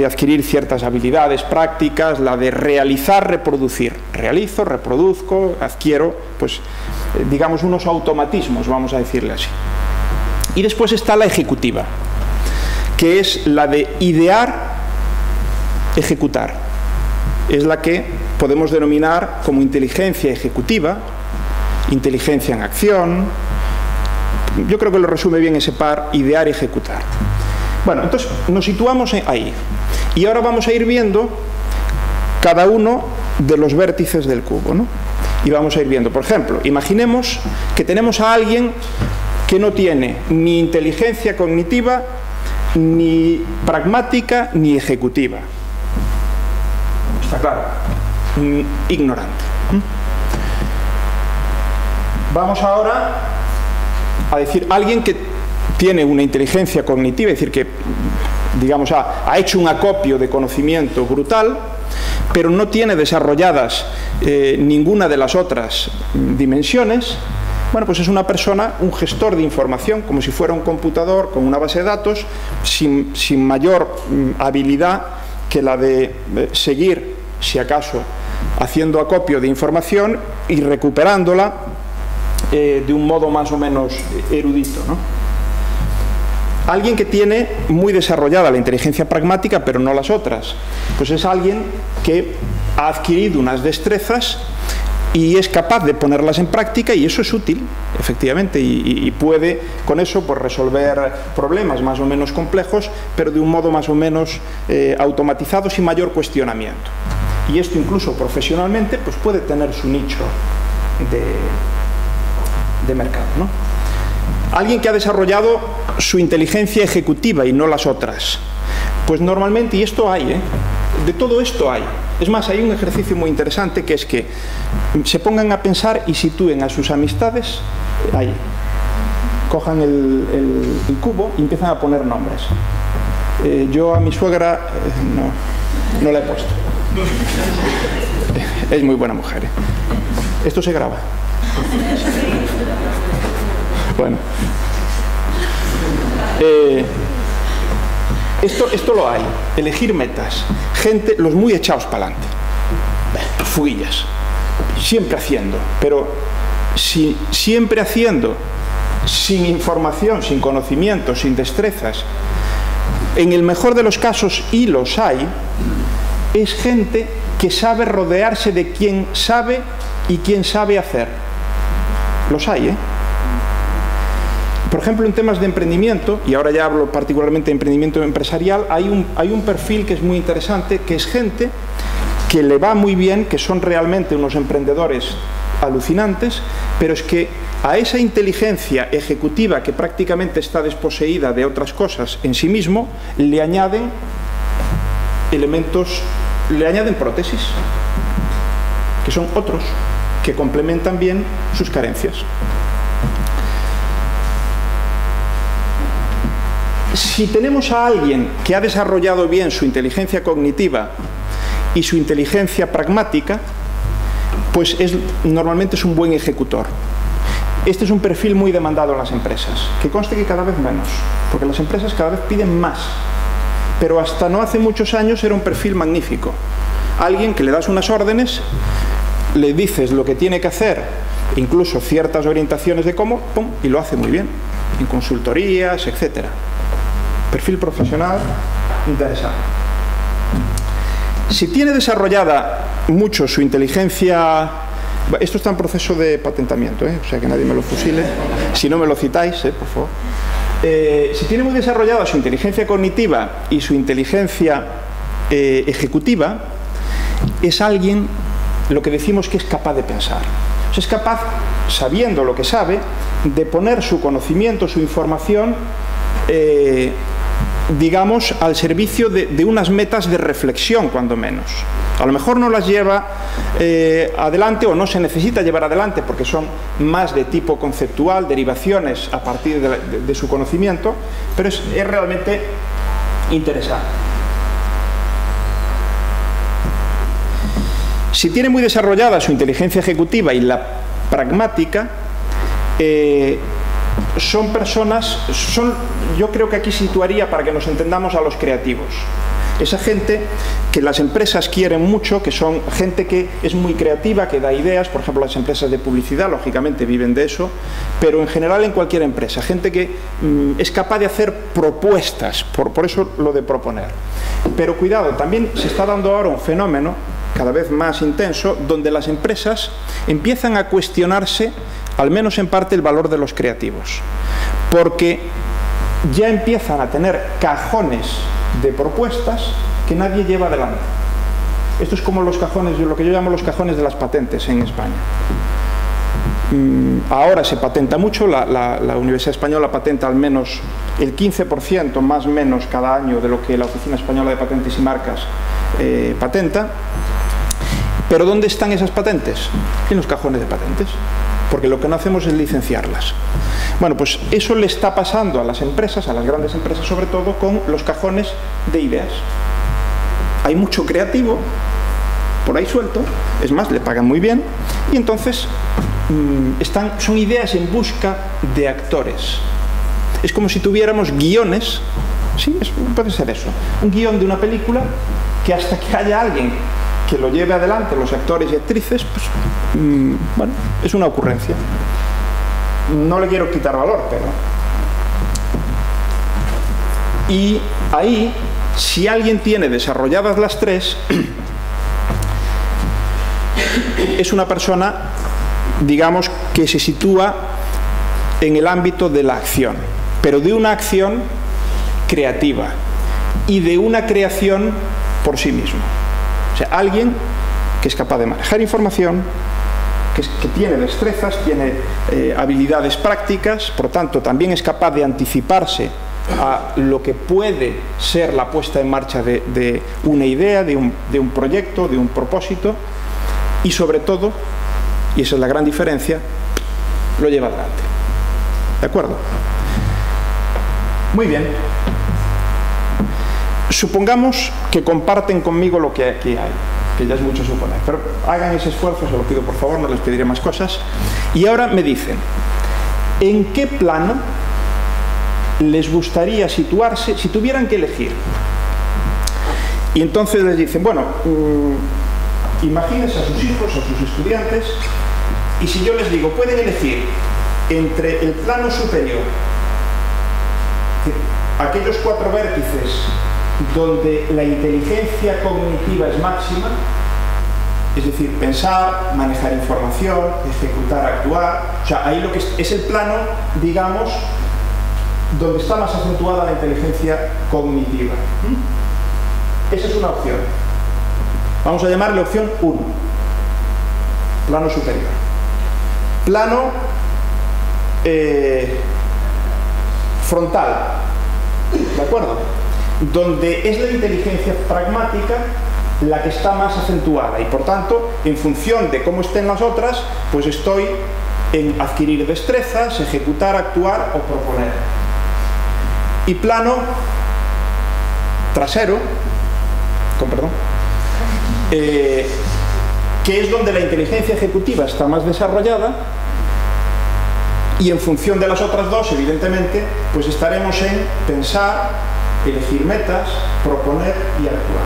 adquirir ciertas habilidades prácticas, la de realizar, reproducir. Realizo, reproduzco, adquiero, pues digamos unos automatismos, vamos a decirle así. Y después está la ejecutiva, que es la de idear, ejecutar. Es la que podemos denominar como inteligencia ejecutiva, inteligencia en acción. Yo creo que lo resume bien ese par, idear y ejecutar. Bueno, entonces nos situamos ahí. Y ahora vamos a ir viendo cada uno de los vértices del cubo, ¿no? Y vamos a ir viendo, por ejemplo, imaginemos que tenemos a alguien que no tiene ni inteligencia cognitiva, ni pragmática, ni ejecutiva. Está claro, ignorante. Vamos ahora a decir, alguien que tiene una inteligencia cognitiva, es decir, que digamos ha hecho un acopio de conocimiento brutal, pero no tiene desarrolladas ninguna de las otras dimensiones. Bueno, pues es una persona, un gestor de información, como si fuera un computador con una base de datos, sin mayor habilidad que la de seguir, si acaso, haciendo acopio de información y recuperándola de un modo más o menos erudito, ¿no? Alguien que tiene muy desarrollada la inteligencia pragmática, pero no las otras, pues es alguien que ha adquirido unas destrezas y es capaz de ponerlas en práctica, y eso es útil, efectivamente, y puede con eso pues resolver problemas más o menos complejos, pero de un modo más o menos automatizado, sin mayor cuestionamiento. Y esto incluso profesionalmente pues puede tener su nicho de mercado, ¿no? Alguien que ha desarrollado su inteligencia ejecutiva y no las otras, pues normalmente, y esto hay, de todo esto hay. Es más, hay un ejercicio muy interesante, que es que se pongan a pensar y sitúen a sus amistades ahí. Cojan el cubo y empiezan a poner nombres. Yo a mi suegra no la he puesto. Es muy buena mujer. Esto se graba. Bueno. Esto lo hay. Elegir metas. Gente, los muy echados para adelante. Fuguillas. Siempre haciendo. Pero si siempre haciendo, sin información, sin conocimiento, sin destrezas, en el mejor de los casos, y los hay, es gente que sabe rodearse de quien sabe y quien sabe hacer. Los hay, ¿eh? Por ejemplo, en temas de emprendimiento, y ahora ya hablo particularmente de emprendimiento empresarial, hay un perfil que es muy interesante, que es gente que le va muy bien, que son realmente unos emprendedores alucinantes, pero es que a esa inteligencia ejecutiva, que prácticamente está desposeída de otras cosas en sí mismo, le añaden elementos, le añaden prótesis, que son otros, que complementan bien sus carencias. Si tenemos a alguien que ha desarrollado bien su inteligencia cognitiva y su inteligencia pragmática, pues normalmente es un buen ejecutor. Este es un perfil muy demandado en las empresas, que conste que cada vez menos, porque las empresas cada vez piden más, pero hasta no hace muchos años era un perfil magnífico. Alguien que le das unas órdenes, le dices lo que tiene que hacer, incluso ciertas orientaciones de cómo, pum, y lo hace muy bien, en consultorías, etcétera. Perfil profesional interesante. Si tiene desarrollada mucho su inteligencia, esto está en proceso de patentamiento, o sea que nadie me lo fusile, si no me lo citáis, por favor. Si tiene muy desarrollada su inteligencia cognitiva y su inteligencia ejecutiva, es alguien, lo que decimos, que es capaz de pensar. O sea, es capaz, sabiendo lo que sabe, de poner su conocimiento, su información, digamos, al servicio de unas metas de reflexión, cuando menos. A lo mejor no las lleva adelante, o no se necesita llevar adelante, porque son más de tipo conceptual, derivaciones a partir de su conocimiento, pero es realmente interesante. Si tiene muy desarrollada su inteligencia ejecutiva y la pragmática, son personas, yo creo que aquí situaría, para que nos entendamos, a los creativos. Esa gente que las empresas quieren mucho, que son gente que es muy creativa, que da ideas. Por ejemplo, las empresas de publicidad, lógicamente, viven de eso, pero en general en cualquier empresa, gente que es capaz de hacer propuestas, por eso lo de proponer. Pero cuidado, también se está dando ahora un fenómeno cada vez más intenso, donde las empresas empiezan a cuestionarse, al menos en parte, el valor de los creativos, porque ya empiezan a tener cajones de propuestas que nadie lleva adelante. Esto es como los cajones, lo que yo llamo los cajones de las patentes en España. Ahora se patenta mucho, la Universidad Española patenta al menos el 15%, más o menos, cada año de lo que la Oficina Española de Patentes y Marcas patenta. Pero ¿dónde están esas patentes? En los cajones de patentes, porque lo que no hacemos es licenciarlas. Bueno, pues eso le está pasando a las empresas, a las grandes empresas sobre todo, con los cajones de ideas. Hay mucho creativo por ahí suelto, es más, le pagan muy bien, y entonces son ideas en busca de actores. Es como si tuviéramos guiones, sí, puede ser eso, un guión de una película que hasta que haya alguien que lo lleve adelante, los actores y actrices, pues, bueno, es una ocurrencia. No le quiero quitar valor, pero... Y ahí, si alguien tiene desarrolladas las tres, es una persona, digamos, que se sitúa en el ámbito de la acción, pero de una acción creativa y de una creación por sí mismo. O sea, alguien que es capaz de manejar información, que tiene destrezas, tiene habilidades prácticas, por lo tanto también es capaz de anticiparse a lo que puede ser la puesta en marcha de una idea, de un proyecto, de un propósito, y sobre todo, y esa es la gran diferencia, lo lleva adelante. ¿De acuerdo? Muy bien. Supongamos que comparten conmigo lo que aquí hay, que ya es mucho suponer, pero hagan ese esfuerzo, se lo pido por favor, no les pediré más cosas. Y ahora me dicen, ¿en qué plano les gustaría situarse si tuvieran que elegir? Y entonces les dicen, bueno, imagínense a sus hijos, a sus estudiantes, y si yo les digo, pueden elegir entre el plano superior, aquellos 4 vértices donde la inteligencia cognitiva es máxima, es decir, pensar, manejar información, ejecutar, actuar, o sea, ahí lo que es el plano, digamos, donde está más acentuada la inteligencia cognitiva. Esa es una opción. Vamos a llamarle opción 1, plano superior. Plano frontal, ¿de acuerdo? Donde es la inteligencia pragmática la que está más acentuada y por tanto, en función de cómo estén las otras, pues estoy en adquirir destrezas, ejecutar, actuar o proponer. Y plano trasero, que es donde la inteligencia ejecutiva está más desarrollada, y en función de las otras dos, evidentemente, pues estaremos en pensar, elegir metas, proponer y actuar.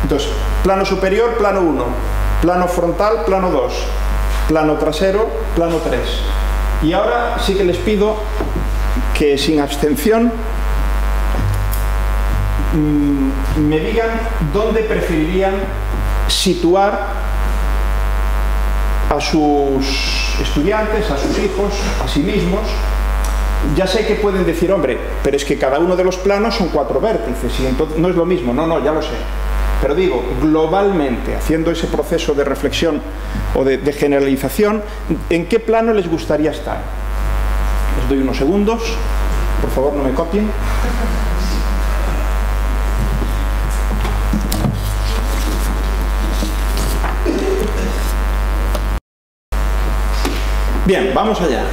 Entonces, plano superior, plano 1, plano frontal, plano 2, plano trasero, plano 3. Y ahora sí que les pido que sin abstención me digan dónde preferirían situar a sus estudiantes, a sus hijos, a sí mismos. Ya sé que pueden decir, hombre, pero es que cada uno de los planos son 4 vértices y entonces no es lo mismo. No, ya lo sé. Pero digo, globalmente, haciendo ese proceso de reflexión o de generalización, ¿en qué plano les gustaría estar? Les doy unos segundos, por favor no me copien. Bien, vamos allá.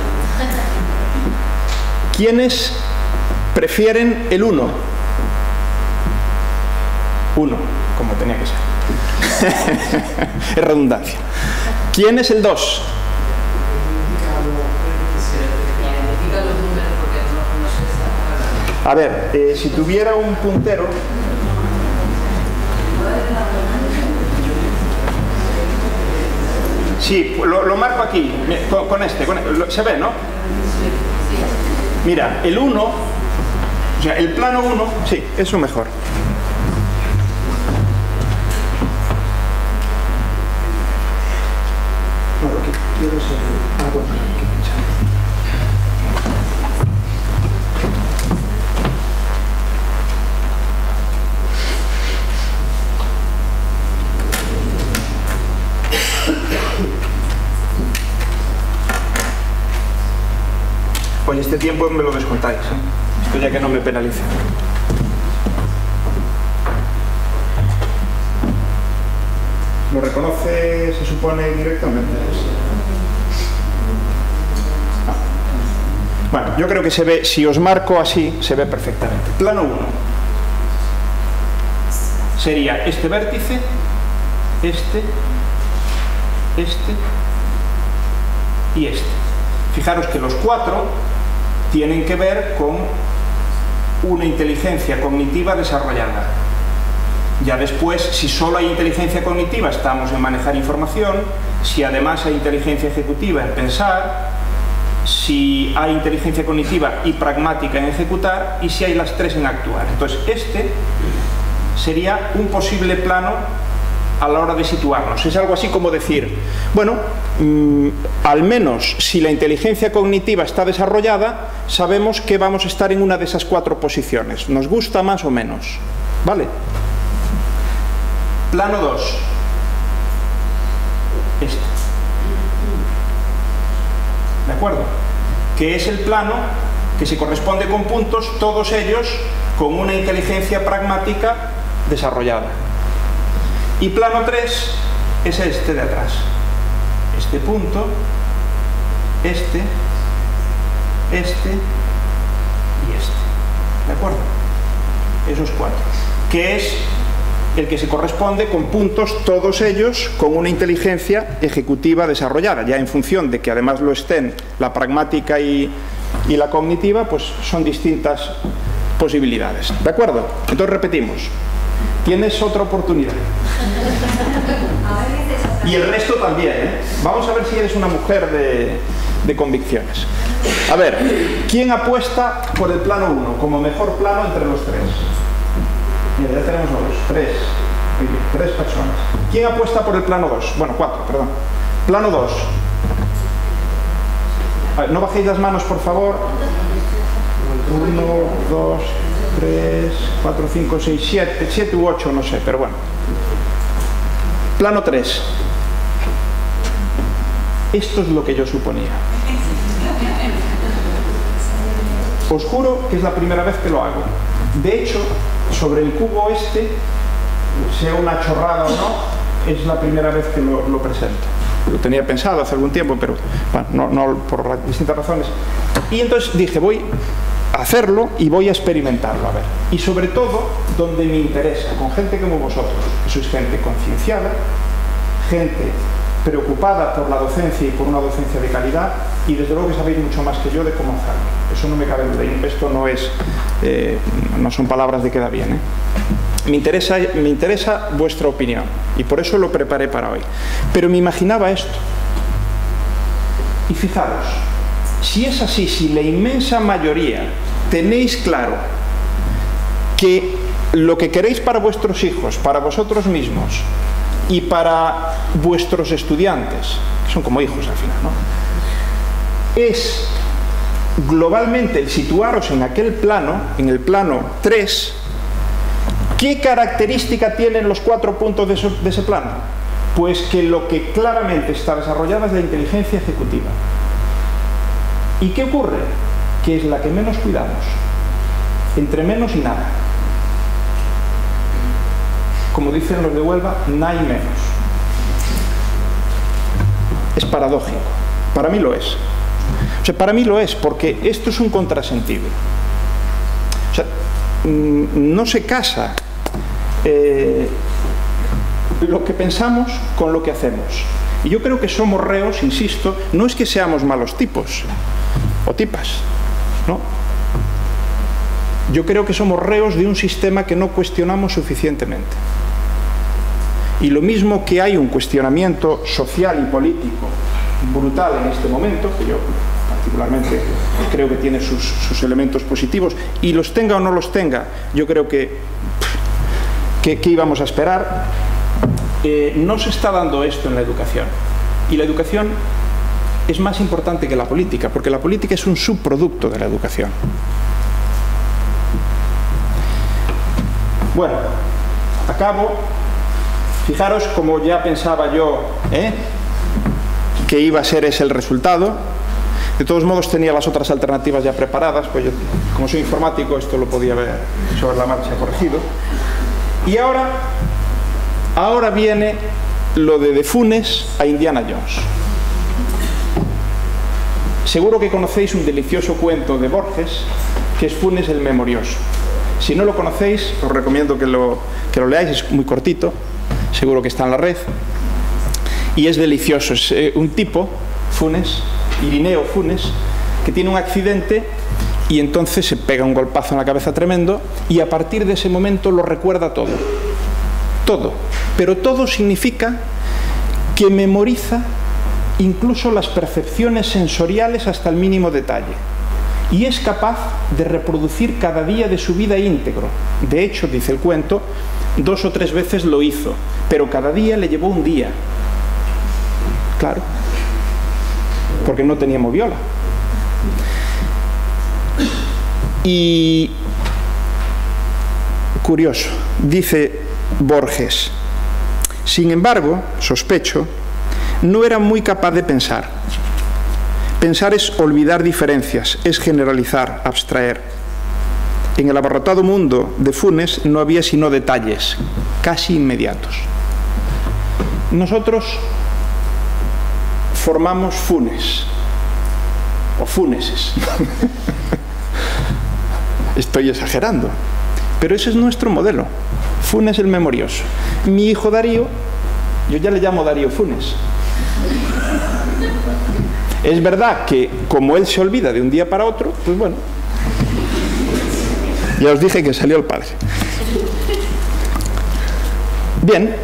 ¿Quiénes prefieren el 1? 1, como tenía que ser. Es redundancia. ¿Quién es el 2? A ver, si tuviera un puntero... Sí, lo marco aquí, con este, ¿se ve, no? Mira, el 1, o sea, el plano 1, sí, eso mejor. No, lo que quiero es algo que pensar. Pues este tiempo me lo descontáis, ¿eh? Esto ya que no me penalice. ¿Lo reconoce, se supone, directamente? Ah. Bueno, yo creo que se ve, si os marco así, se ve perfectamente. Plano 1. Sería este vértice, este y este. Fijaros que los 4 tienen que ver con una inteligencia cognitiva desarrollada. Ya después, si solo hay inteligencia cognitiva, estamos en manejar información. Si además hay inteligencia ejecutiva, en pensar. Si hay inteligencia cognitiva y pragmática, en ejecutar. Y si hay las 3, en actuar. Entonces, este sería un posible plano a la hora de situarnos. Es algo así como decir, bueno, al menos si la inteligencia cognitiva está desarrollada, sabemos que vamos a estar en una de esas 4 posiciones. Nos gusta más o menos. ¿Vale? Plano 2. Este. ¿De acuerdo? Que es el plano que se corresponde con puntos, todos ellos con una inteligencia pragmática desarrollada. Y plano 3 es este de atrás. Este punto, este y este. ¿De acuerdo? Esos 4. Que es el que se corresponde con puntos, todos ellos con una inteligencia ejecutiva desarrollada. Ya en función de que además lo estén la pragmática y la cognitiva, pues son distintas posibilidades. ¿De acuerdo? Entonces repetimos. Tienes otra oportunidad. Y el resto también, ¿eh? Vamos a ver si eres una mujer de convicciones. A ver, ¿quién apuesta por el plano 1 como mejor plano entre los 3? Mira, ya tenemos los 3. Muy bien, 3 personas. ¿Quién apuesta por el plano 2? Bueno, 4, perdón. Plano 2. A ver, no bajéis las manos, por favor. 1, 2, 3, 4, 5, 6, 7 u 8, no sé, pero bueno. Plano 3. Esto es lo que yo suponía. Os juro que es la primera vez que lo hago. De hecho, sobre el cubo este, sea una chorrada o no, es la primera vez que lo presento. Lo tenía pensado hace algún tiempo, pero bueno, no por distintas razones. Y entonces dije, voy a hacerlo y voy a experimentarlo, a ver. Y sobre todo, donde me interesa, con gente como vosotros, que sois gente concienciada, gente preocupada por la docencia y por una docencia de calidad, y desde luego que sabéis mucho más que yo de cómo hacerlo. Eso no me cabe duda. Esto no son palabras de queda bien, ¿eh? Me interesa vuestra opinión y por eso lo preparé para hoy. Pero me imaginaba esto. Y fijaros, si es así, si la inmensa mayoría tenéis claro que lo que queréis para vuestros hijos, para vosotros mismos y para vuestros estudiantes, que son como hijos al final, ¿no?, es globalmente el situaros en aquel plano, en el plano 3, ¿qué característica tienen los 4 puntos de ese plano? Pues que lo que claramente está desarrollada es la inteligencia ejecutiva. ¿Y qué ocurre? Que es la que menos cuidamos, entre menos y nada. Como dicen los de Huelva, nada y menos. Es paradójico. Para mí lo es. O sea, para mí lo es, porque esto es un contrasentido. O sea, no se casa lo que pensamos con lo que hacemos. Y yo creo que somos reos, insisto, no es que seamos malos tipos o tipas, ¿no? Yo creo que somos reos de un sistema que no cuestionamos suficientemente. Y lo mismo que hay un cuestionamiento social y político brutal en este momento, que yo particularmente creo que tiene sus elementos positivos, y los tenga o no los tenga, yo creo que íbamos a esperar. No se está dando esto en la educación, y la educación es más importante que la política, porque la política es un subproducto de la educación. Bueno, acabo. Fijaros como ya pensaba yo que iba a ser ese el resultado. De todos modos tenía las otras alternativas ya preparadas, pues yo, como soy informático, esto lo podía haber sobre la marcha corregido. Y ahora viene lo de Funes a Indiana Jones. Seguro que conocéis un delicioso cuento de Borges, que es Funes el Memorioso. Si no lo conocéis, os recomiendo que lo leáis, es muy cortito, seguro que está en la red, y es delicioso. Es un tipo, Funes, Irineo Funes, que tiene un accidente y entonces se pega un golpazo en la cabeza tremendo, y a partir de ese momento lo recuerda todo. Todo. Pero todo significa que memoriza incluso las percepciones sensoriales hasta el mínimo detalle. Y es capaz de reproducir cada día de su vida íntegro. De hecho, dice el cuento, 2 o 3 veces lo hizo, pero cada día le llevó un día. Claro, porque no tenía moviola. Y curioso, dice Borges, sin embargo, sospecho, no era muy capaz de pensar. Pensar es olvidar diferencias, es generalizar, abstraer. En el abarrotado mundo de Funes no había sino detalles, casi inmediatos. Nosotros formamos Funes, o Funeses. Estoy exagerando, pero ese es nuestro modelo. Funes el Memorioso. Mi hijo Darío, yo ya le llamo Darío Funes. Es verdad que como él se olvida de un día para otro, pues bueno, ya os dije que salió el padre. Bien,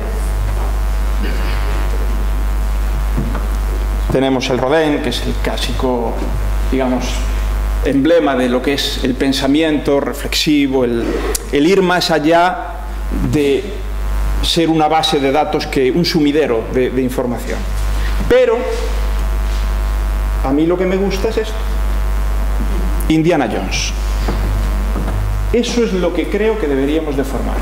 tenemos el Rodin, que es el clásico, digamos, emblema de lo que es el pensamiento reflexivo, el ir más allá de ser una base de datos que un sumidero de información. Pero a mí lo que me gusta es esto, Indiana Jones. Eso es lo que creo que deberíamos de formar.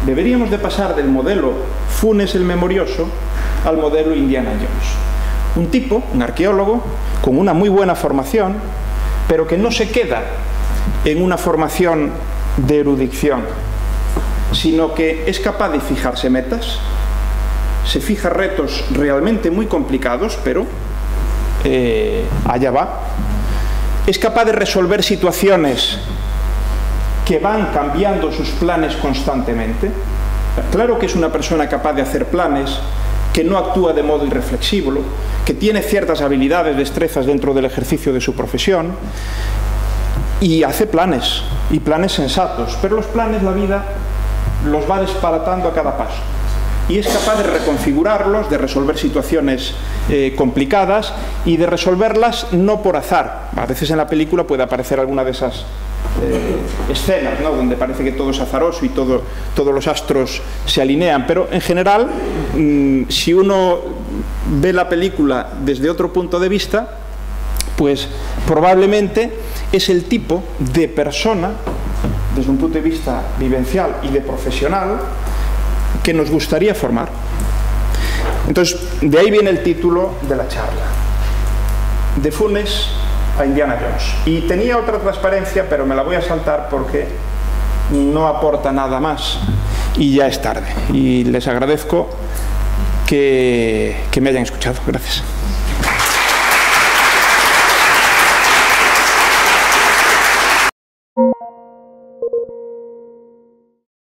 Deberíamos de pasar del modelo Funes el Memorioso al modelo Indiana Jones. Un tipo, un arqueólogo, con una muy buena formación, pero que no se queda en una formación de erudición, sino que es capaz de fijarse metas, se fija retos realmente muy complicados, pero allá va. Es capaz de resolver situaciones que van cambiando sus planes constantemente. Claro que es una persona capaz de hacer planes, que no actúa de modo irreflexivo, que tiene ciertas habilidades, destrezas dentro del ejercicio de su profesión, y hace planes, y planes sensatos, pero los planes la vida los va disparatando a cada paso. Y es capaz de reconfigurarlos, de resolver situaciones complicadas y de resolverlas no por azar. A veces en la película puede aparecer alguna de esas escenas, ¿no?, donde parece que todo es azaroso y todos los astros se alinean, pero en general, si uno ve la película desde otro punto de vista, pues probablemente es el tipo de persona, desde un punto de vista vivencial y de profesional, que nos gustaría formar. Entonces, de ahí viene el título de la charla, de Funes a Indiana Jones. Y tenía otra transparencia, pero me la voy a saltar porque no aporta nada más y ya es tarde. Y les agradezco que me hayan escuchado. Gracias.